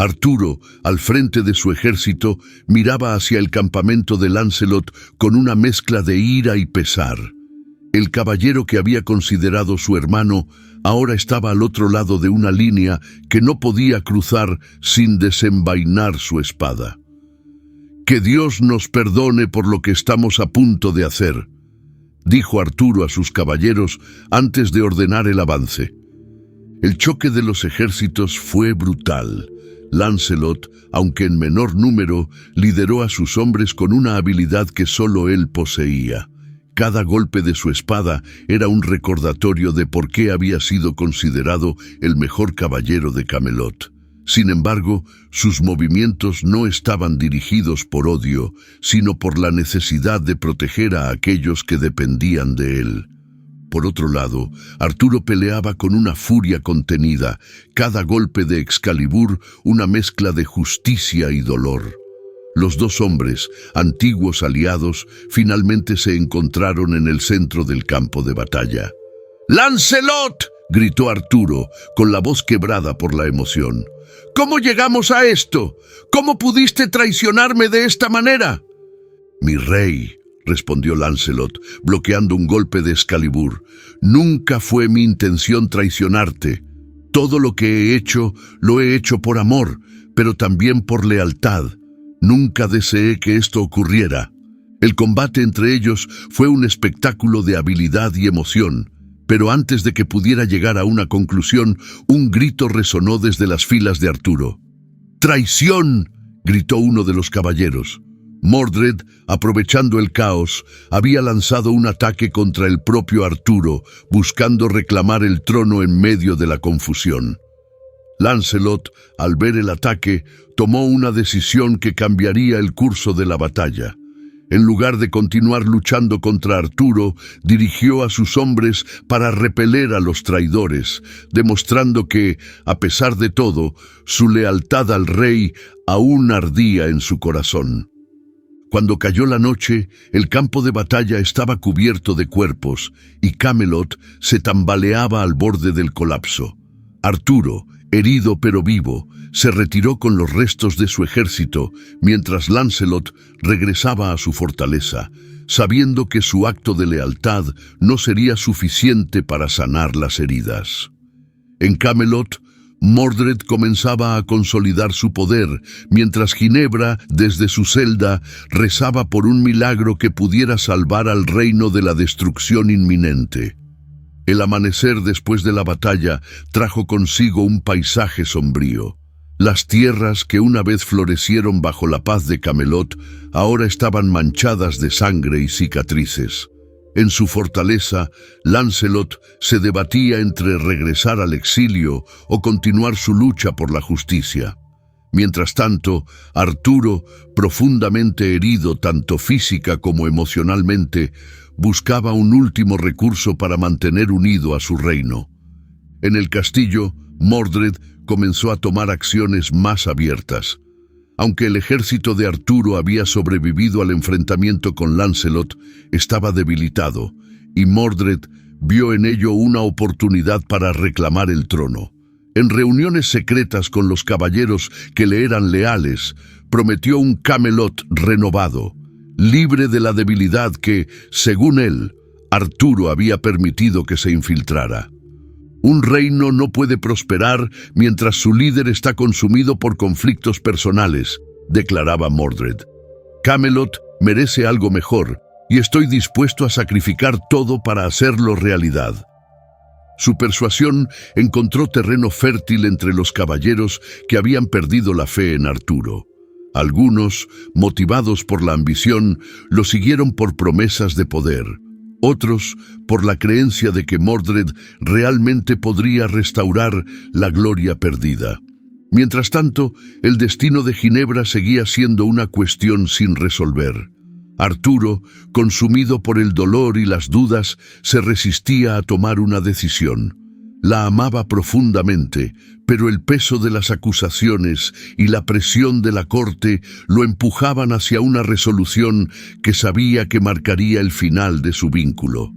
Arturo, al frente de su ejército, miraba hacia el campamento de Lancelot con una mezcla de ira y pesar. El caballero que había considerado su hermano ahora estaba al otro lado de una línea que no podía cruzar sin desenvainar su espada. «Que Dios nos perdone por lo que estamos a punto de hacer», dijo Arturo a sus caballeros antes de ordenar el avance. El choque de los ejércitos fue brutal. Lancelot, aunque en menor número, lideró a sus hombres con una habilidad que solo él poseía. Cada golpe de su espada era un recordatorio de por qué había sido considerado el mejor caballero de Camelot. Sin embargo, sus movimientos no estaban dirigidos por odio, sino por la necesidad de proteger a aquellos que dependían de él. Por otro lado, Arturo peleaba con una furia contenida, cada golpe de Excalibur una mezcla de justicia y dolor. Los dos hombres, antiguos aliados, finalmente se encontraron en el centro del campo de batalla. «¡Lancelot!», gritó Arturo, con la voz quebrada por la emoción. «¿Cómo llegamos a esto? ¿Cómo pudiste traicionarme de esta manera?» «Mi rey», respondió Lancelot, bloqueando un golpe de Excalibur, «nunca fue mi intención traicionarte. Todo lo que he hecho, lo he hecho por amor, pero también por lealtad. Nunca deseé que esto ocurriera. El combate entre ellos fue un espectáculo de habilidad y emoción, pero antes de que pudiera llegar a una conclusión, un grito resonó desde las filas de Arturo. ¡Traición!, gritó uno de los caballeros. Mordred, aprovechando el caos, había lanzado un ataque contra el propio Arturo, buscando reclamar el trono en medio de la confusión. Lancelot, al ver el ataque, tomó una decisión que cambiaría el curso de la batalla. En lugar de continuar luchando contra Arturo, dirigió a sus hombres para repeler a los traidores, demostrando que, a pesar de todo, su lealtad al rey aún ardía en su corazón. Cuando cayó la noche, el campo de batalla estaba cubierto de cuerpos y Camelot se tambaleaba al borde del colapso. Arturo, herido pero vivo, se retiró con los restos de su ejército, mientras Lancelot regresaba a su fortaleza, sabiendo que su acto de lealtad no sería suficiente para sanar las heridas. En Camelot, Mordred comenzaba a consolidar su poder, mientras Ginebra, desde su celda, rezaba por un milagro que pudiera salvar al reino de la destrucción inminente. El amanecer después de la batalla trajo consigo un paisaje sombrío. Las tierras que una vez florecieron bajo la paz de Camelot ahora estaban manchadas de sangre y cicatrices. En su fortaleza, Lancelot se debatía entre regresar al exilio o continuar su lucha por la justicia. Mientras tanto, Arturo, profundamente herido tanto física como emocionalmente, buscaba un último recurso para mantener unido a su reino. En el castillo, Mordred comenzó a tomar acciones más abiertas. Aunque el ejército de Arturo había sobrevivido al enfrentamiento con Lancelot, estaba debilitado, y Mordred vio en ello una oportunidad para reclamar el trono. En reuniones secretas con los caballeros que le eran leales, prometió un Camelot renovado, libre de la debilidad que, según él, Arturo había permitido que se infiltrara. Un reino no puede prosperar mientras su líder está consumido por conflictos personales, declaraba Mordred. Camelot merece algo mejor, y estoy dispuesto a sacrificar todo para hacerlo realidad. Su persuasión encontró terreno fértil entre los caballeros que habían perdido la fe en Arturo. Algunos, motivados por la ambición, lo siguieron por promesas de poder. Otros, por la creencia de que Mordred realmente podría restaurar la gloria perdida. Mientras tanto, el destino de Ginebra seguía siendo una cuestión sin resolver. Arturo, consumido por el dolor y las dudas, se resistía a tomar una decisión. La amaba profundamente, pero el peso de las acusaciones y la presión de la corte lo empujaban hacia una resolución que sabía que marcaría el final de su vínculo.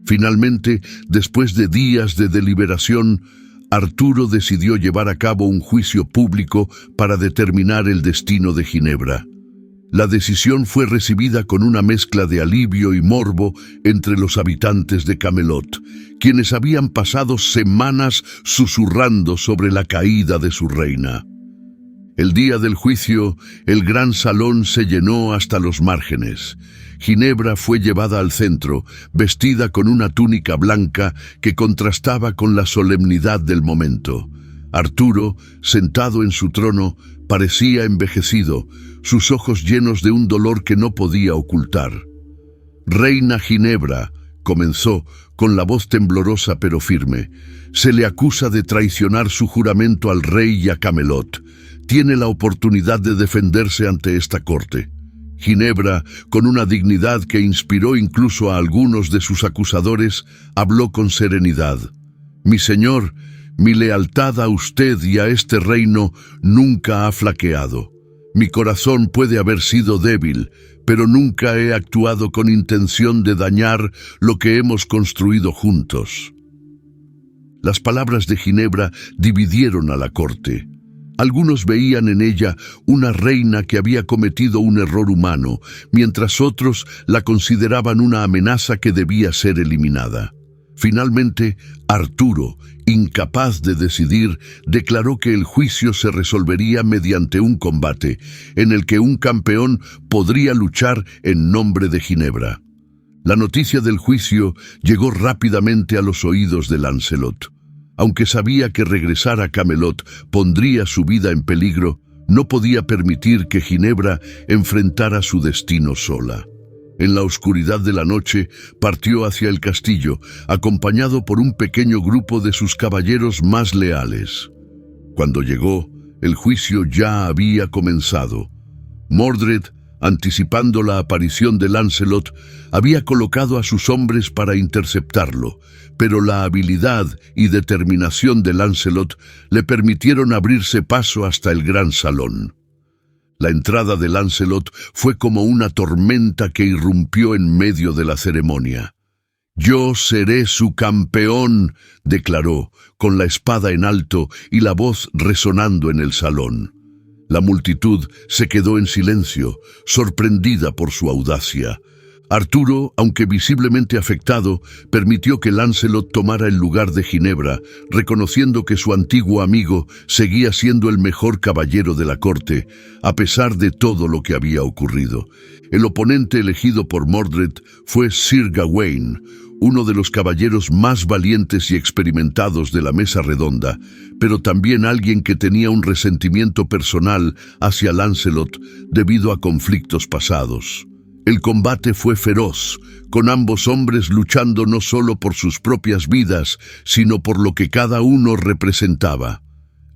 Finalmente, después de días de deliberación, Arturo decidió llevar a cabo un juicio público para determinar el destino de Ginebra. La decisión fue recibida con una mezcla de alivio y morbo entre los habitantes de Camelot, quienes habían pasado semanas susurrando sobre la caída de su reina. El día del juicio, el gran salón se llenó hasta los márgenes. Ginebra fue llevada al centro, vestida con una túnica blanca que contrastaba con la solemnidad del momento. Arturo, sentado en su trono, parecía envejecido, sus ojos llenos de un dolor que no podía ocultar. «Reina Ginebra», comenzó, con la voz temblorosa pero firme, «se le acusa de traicionar su juramento al rey y a Camelot. Tiene la oportunidad de defenderse ante esta corte». Ginebra, con una dignidad que inspiró incluso a algunos de sus acusadores, habló con serenidad. «Mi señor, mi lealtad a usted y a este reino nunca ha flaqueado. Mi corazón puede haber sido débil, pero nunca he actuado con intención de dañar lo que hemos construido juntos». Las palabras de Ginebra dividieron a la corte. Algunos veían en ella una reina que había cometido un error humano, mientras otros la consideraban una amenaza que debía ser eliminada. Finalmente, Arturo, Incapaz de decidir, declaró que el juicio se resolvería mediante un combate, en el que un campeón podría luchar en nombre de Ginebra. La noticia del juicio llegó rápidamente a los oídos de Lancelot. Aunque sabía que regresar a Camelot pondría su vida en peligro, no podía permitir que Ginebra enfrentara su destino sola. En la oscuridad de la noche partió hacia el castillo, acompañado por un pequeño grupo de sus caballeros más leales. Cuando llegó, el juicio ya había comenzado. Mordred, anticipando la aparición de Lancelot, había colocado a sus hombres para interceptarlo, pero la habilidad y determinación de Lancelot le permitieron abrirse paso hasta el gran salón. La entrada de Lancelot fue como una tormenta que irrumpió en medio de la ceremonia. «Yo seré su campeón», declaró, con la espada en alto y la voz resonando en el salón. La multitud se quedó en silencio, sorprendida por su audacia. Arturo, aunque visiblemente afectado, permitió que Lancelot tomara el lugar de Ginebra, reconociendo que su antiguo amigo seguía siendo el mejor caballero de la corte, a pesar de todo lo que había ocurrido. El oponente elegido por Mordred fue Sir Gawain, uno de los caballeros más valientes y experimentados de la mesa redonda, pero también alguien que tenía un resentimiento personal hacia Lancelot debido a conflictos pasados. El combate fue feroz, con ambos hombres luchando no solo por sus propias vidas, sino por lo que cada uno representaba.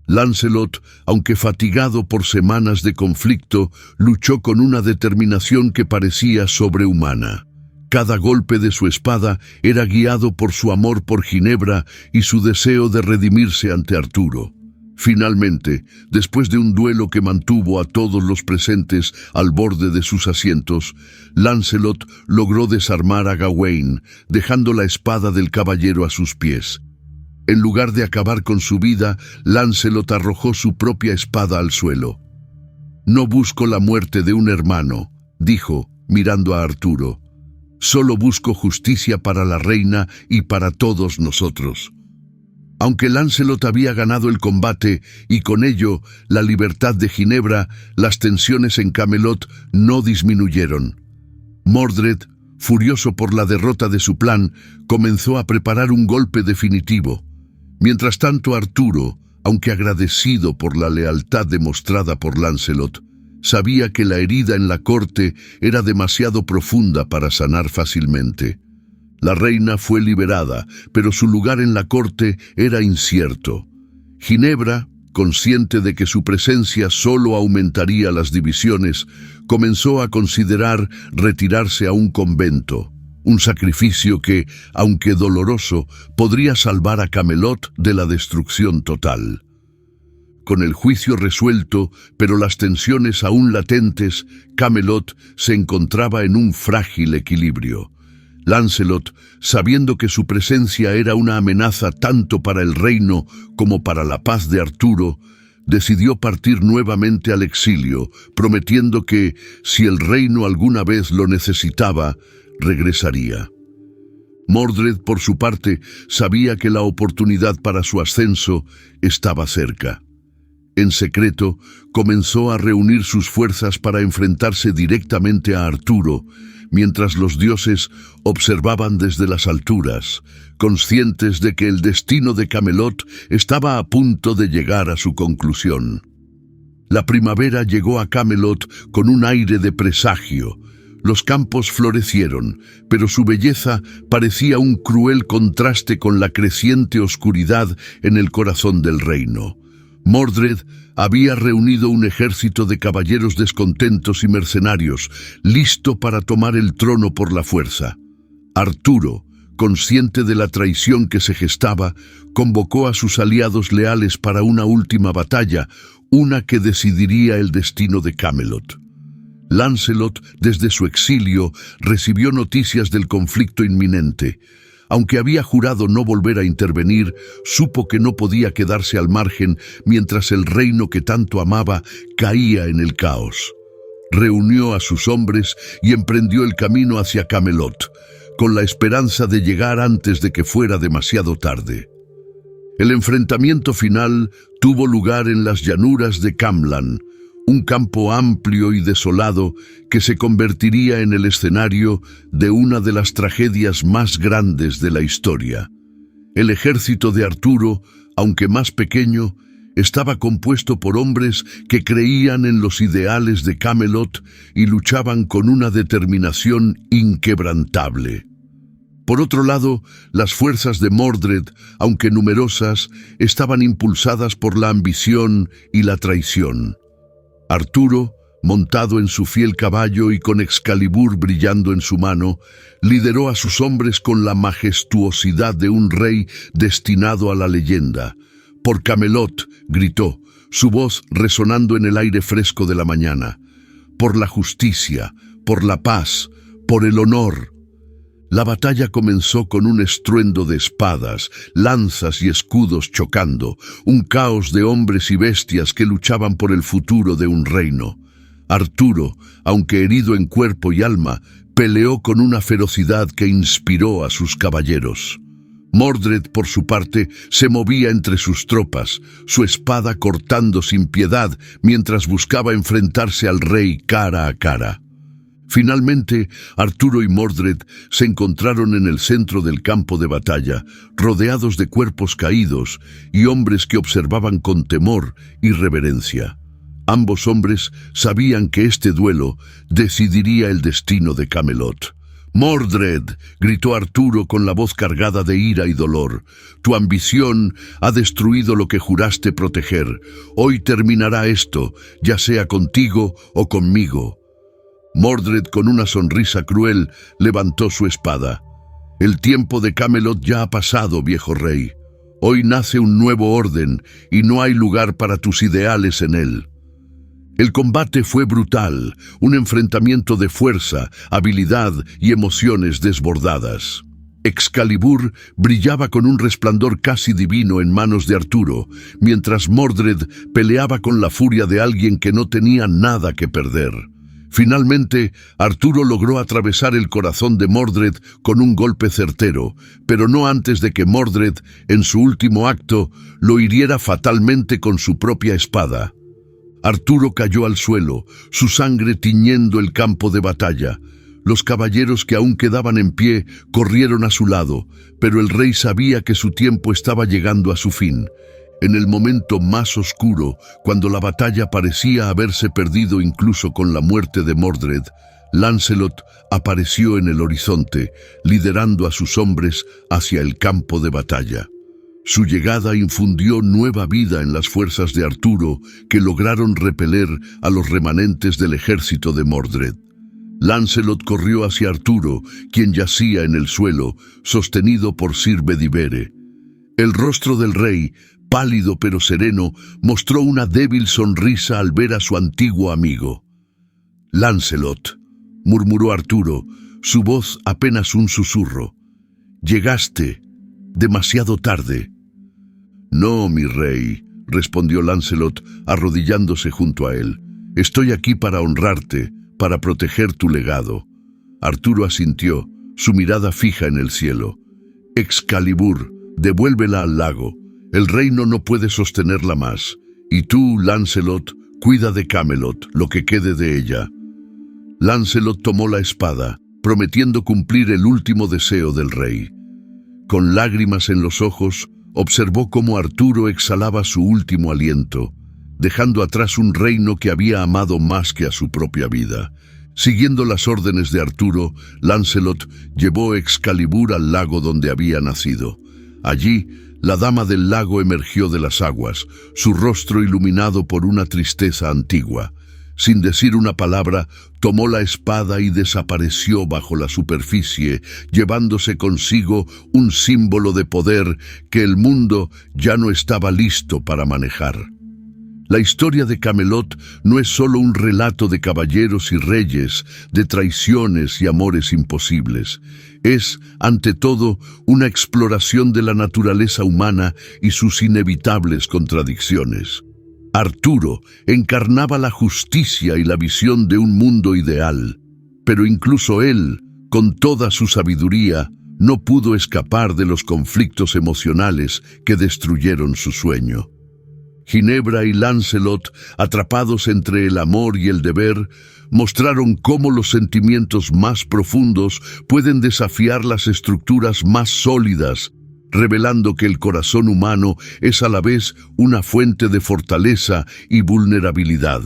Lancelot, aunque fatigado por semanas de conflicto, luchó con una determinación que parecía sobrehumana. Cada golpe de su espada era guiado por su amor por Ginebra y su deseo de redimirse ante Arturo. Finalmente, después de un duelo que mantuvo a todos los presentes al borde de sus asientos, Lancelot logró desarmar a Gawain, dejando la espada del caballero a sus pies. En lugar de acabar con su vida, Lancelot arrojó su propia espada al suelo. «No busco la muerte de un hermano», dijo, mirando a Arturo. «Solo busco justicia para la reina y para todos nosotros». Aunque Lancelot había ganado el combate y con ello la libertad de Ginebra, las tensiones en Camelot no disminuyeron. Mordred, furioso por la derrota de su plan, comenzó a preparar un golpe definitivo. Mientras tanto, Arturo, aunque agradecido por la lealtad demostrada por Lancelot, sabía que la herida en la corte era demasiado profunda para sanar fácilmente. La reina fue liberada, pero su lugar en la corte era incierto. Ginebra, consciente de que su presencia solo aumentaría las divisiones, comenzó a considerar retirarse a un convento, un sacrificio que, aunque doloroso, podría salvar a Camelot de la destrucción total. Con el juicio resuelto, pero las tensiones aún latentes, Camelot se encontraba en un frágil equilibrio. Lancelot, sabiendo que su presencia era una amenaza tanto para el reino como para la paz de Arturo, decidió partir nuevamente al exilio, prometiendo que, si el reino alguna vez lo necesitaba, regresaría. Mordred, por su parte, sabía que la oportunidad para su ascenso estaba cerca. En secreto, comenzó a reunir sus fuerzas para enfrentarse directamente a Arturo, mientras los dioses observaban desde las alturas, conscientes de que el destino de Camelot estaba a punto de llegar a su conclusión. La primavera llegó a Camelot con un aire de presagio. Los campos florecieron, pero su belleza parecía un cruel contraste con la creciente oscuridad en el corazón del reino. Mordred había reunido un ejército de caballeros descontentos y mercenarios, listo para tomar el trono por la fuerza. Arturo, consciente de la traición que se gestaba, convocó a sus aliados leales para una última batalla, una que decidiría el destino de Camelot. Lancelot, desde su exilio, recibió noticias del conflicto inminente. Aunque había jurado no volver a intervenir, supo que no podía quedarse al margen mientras el reino que tanto amaba caía en el caos. Reunió a sus hombres y emprendió el camino hacia Camelot, con la esperanza de llegar antes de que fuera demasiado tarde. El enfrentamiento final tuvo lugar en las llanuras de Camlan, un campo amplio y desolado que se convertiría en el escenario de una de las tragedias más grandes de la historia. El ejército de Arturo, aunque más pequeño, estaba compuesto por hombres que creían en los ideales de Camelot y luchaban con una determinación inquebrantable. Por otro lado, las fuerzas de Mordred, aunque numerosas, estaban impulsadas por la ambición y la traición. Arturo, montado en su fiel caballo y con Excalibur brillando en su mano, lideró a sus hombres con la majestuosidad de un rey destinado a la leyenda. «Por Camelot», gritó, su voz resonando en el aire fresco de la mañana. «Por la justicia, por la paz, por el honor». La batalla comenzó con un estruendo de espadas, lanzas y escudos chocando, un caos de hombres y bestias que luchaban por el futuro de un reino. Arturo, aunque herido en cuerpo y alma, peleó con una ferocidad que inspiró a sus caballeros. Mordred, por su parte, se movía entre sus tropas, su espada cortando sin piedad mientras buscaba enfrentarse al rey cara a cara. Finalmente, Arturo y Mordred se encontraron en el centro del campo de batalla, rodeados de cuerpos caídos y hombres que observaban con temor y reverencia. Ambos hombres sabían que este duelo decidiría el destino de Camelot. «Mordred», gritó Arturo con la voz cargada de ira y dolor, «tu ambición ha destruido lo que juraste proteger. Hoy terminará esto, ya sea contigo o conmigo». Mordred, con una sonrisa cruel, levantó su espada. «El tiempo de Camelot ya ha pasado, viejo rey. Hoy nace un nuevo orden y no hay lugar para tus ideales en él». El combate fue brutal, un enfrentamiento de fuerza, habilidad y emociones desbordadas. Excalibur brillaba con un resplandor casi divino en manos de Arturo, mientras Mordred peleaba con la furia de alguien que no tenía nada que perder. Finalmente, Arturo logró atravesar el corazón de Mordred con un golpe certero, pero no antes de que Mordred, en su último acto, lo hiriera fatalmente con su propia espada. Arturo cayó al suelo, su sangre tiñendo el campo de batalla. Los caballeros que aún quedaban en pie corrieron a su lado, pero el rey sabía que su tiempo estaba llegando a su fin. En el momento más oscuro, cuando la batalla parecía haberse perdido incluso con la muerte de Mordred, Lancelot apareció en el horizonte, liderando a sus hombres hacia el campo de batalla. Su llegada infundió nueva vida en las fuerzas de Arturo, que lograron repeler a los remanentes del ejército de Mordred. Lancelot corrió hacia Arturo, quien yacía en el suelo, sostenido por Sir Bedivere. El rostro del rey, pálido pero sereno, mostró una débil sonrisa al ver a su antiguo amigo. «Lancelot», murmuró Arturo, su voz apenas un susurro. «Llegaste demasiado tarde». «No, mi rey», respondió Lancelot, arrodillándose junto a él. «Estoy aquí para honrarte, para proteger tu legado». Arturo asintió, su mirada fija en el cielo. «Excalibur, devuélvela al lago. El reino no puede sostenerla más. Y tú, Lancelot, cuida de Camelot, lo que quede de ella». Lancelot tomó la espada, prometiendo cumplir el último deseo del rey. Con lágrimas en los ojos, observó cómo Arturo exhalaba su último aliento, dejando atrás un reino que había amado más que a su propia vida. Siguiendo las órdenes de Arturo, Lancelot llevó Excalibur al lago donde había nacido. Allí, la dama del lago emergió de las aguas, su rostro iluminado por una tristeza antigua. Sin decir una palabra, tomó la espada y desapareció bajo la superficie, llevándose consigo un símbolo de poder que el mundo ya no estaba listo para manejar. La historia de Camelot no es solo un relato de caballeros y reyes, de traiciones y amores imposibles. Es, ante todo, una exploración de la naturaleza humana y sus inevitables contradicciones. Arturo encarnaba la justicia y la visión de un mundo ideal, pero incluso él, con toda su sabiduría, no pudo escapar de los conflictos emocionales que destruyeron su sueño. Ginebra y Lancelot, atrapados entre el amor y el deber, mostraron cómo los sentimientos más profundos pueden desafiar las estructuras más sólidas, revelando que el corazón humano es a la vez una fuente de fortaleza y vulnerabilidad.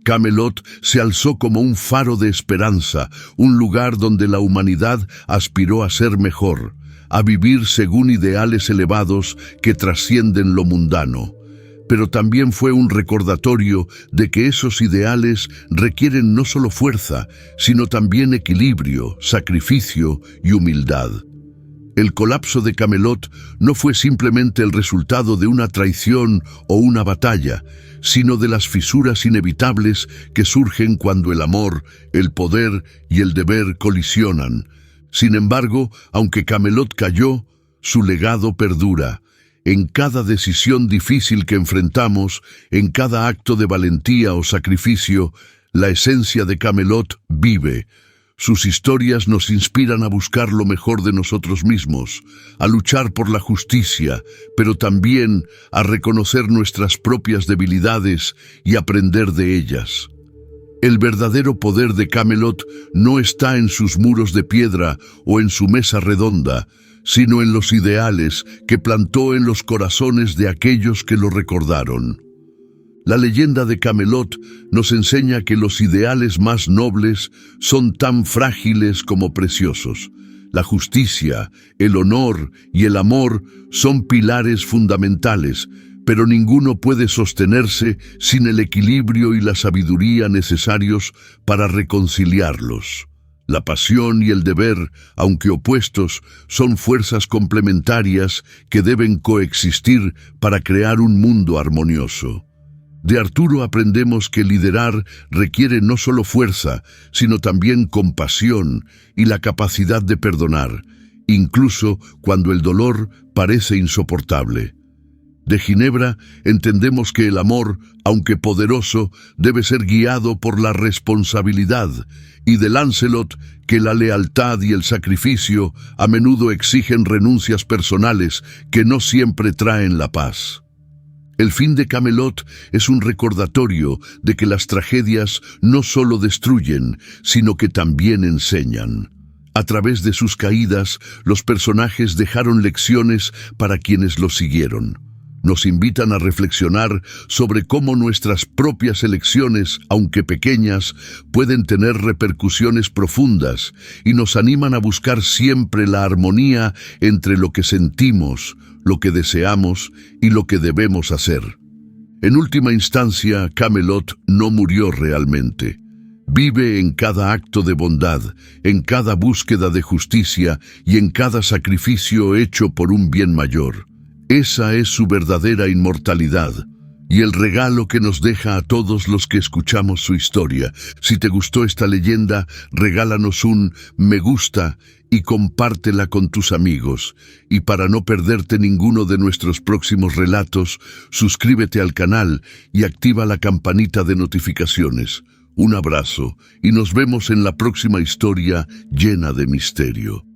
Camelot se alzó como un faro de esperanza, un lugar donde la humanidad aspiró a ser mejor, a vivir según ideales elevados que trascienden lo mundano. Pero también fue un recordatorio de que esos ideales requieren no solo fuerza, sino también equilibrio, sacrificio y humildad. El colapso de Camelot no fue simplemente el resultado de una traición o una batalla, sino de las fisuras inevitables que surgen cuando el amor, el poder y el deber colisionan. Sin embargo, aunque Camelot cayó, su legado perdura. En cada decisión difícil que enfrentamos, en cada acto de valentía o sacrificio, la esencia de Camelot vive. Sus historias nos inspiran a buscar lo mejor de nosotros mismos, a luchar por la justicia, pero también a reconocer nuestras propias debilidades y aprender de ellas. El verdadero poder de Camelot no está en sus muros de piedra o en su mesa redonda, sino en los ideales que plantó en los corazones de aquellos que lo recordaron. La leyenda de Camelot nos enseña que los ideales más nobles son tan frágiles como preciosos. La justicia, el honor y el amor son pilares fundamentales, pero ninguno puede sostenerse sin el equilibrio y la sabiduría necesarios para reconciliarlos. La pasión y el deber, aunque opuestos, son fuerzas complementarias que deben coexistir para crear un mundo armonioso. De Arturo aprendemos que liderar requiere no solo fuerza, sino también compasión y la capacidad de perdonar, incluso cuando el dolor parece insoportable. De Ginebra entendemos que el amor, aunque poderoso, debe ser guiado por la responsabilidad, y de Lancelot que la lealtad y el sacrificio a menudo exigen renuncias personales que no siempre traen la paz. El fin de Camelot es un recordatorio de que las tragedias no solo destruyen, sino que también enseñan. A través de sus caídas, los personajes dejaron lecciones para quienes los siguieron. Nos invitan a reflexionar sobre cómo nuestras propias elecciones, aunque pequeñas, pueden tener repercusiones profundas y nos animan a buscar siempre la armonía entre lo que sentimos, lo que deseamos y lo que debemos hacer. En última instancia, Camelot no murió realmente. Vive en cada acto de bondad, en cada búsqueda de justicia y en cada sacrificio hecho por un bien mayor. Esa es su verdadera inmortalidad y el regalo que nos deja a todos los que escuchamos su historia. Si te gustó esta leyenda, regálanos un me gusta y compártela con tus amigos. Y para no perderte ninguno de nuestros próximos relatos, suscríbete al canal y activa la campanita de notificaciones. Un abrazo y nos vemos en la próxima historia llena de misterio.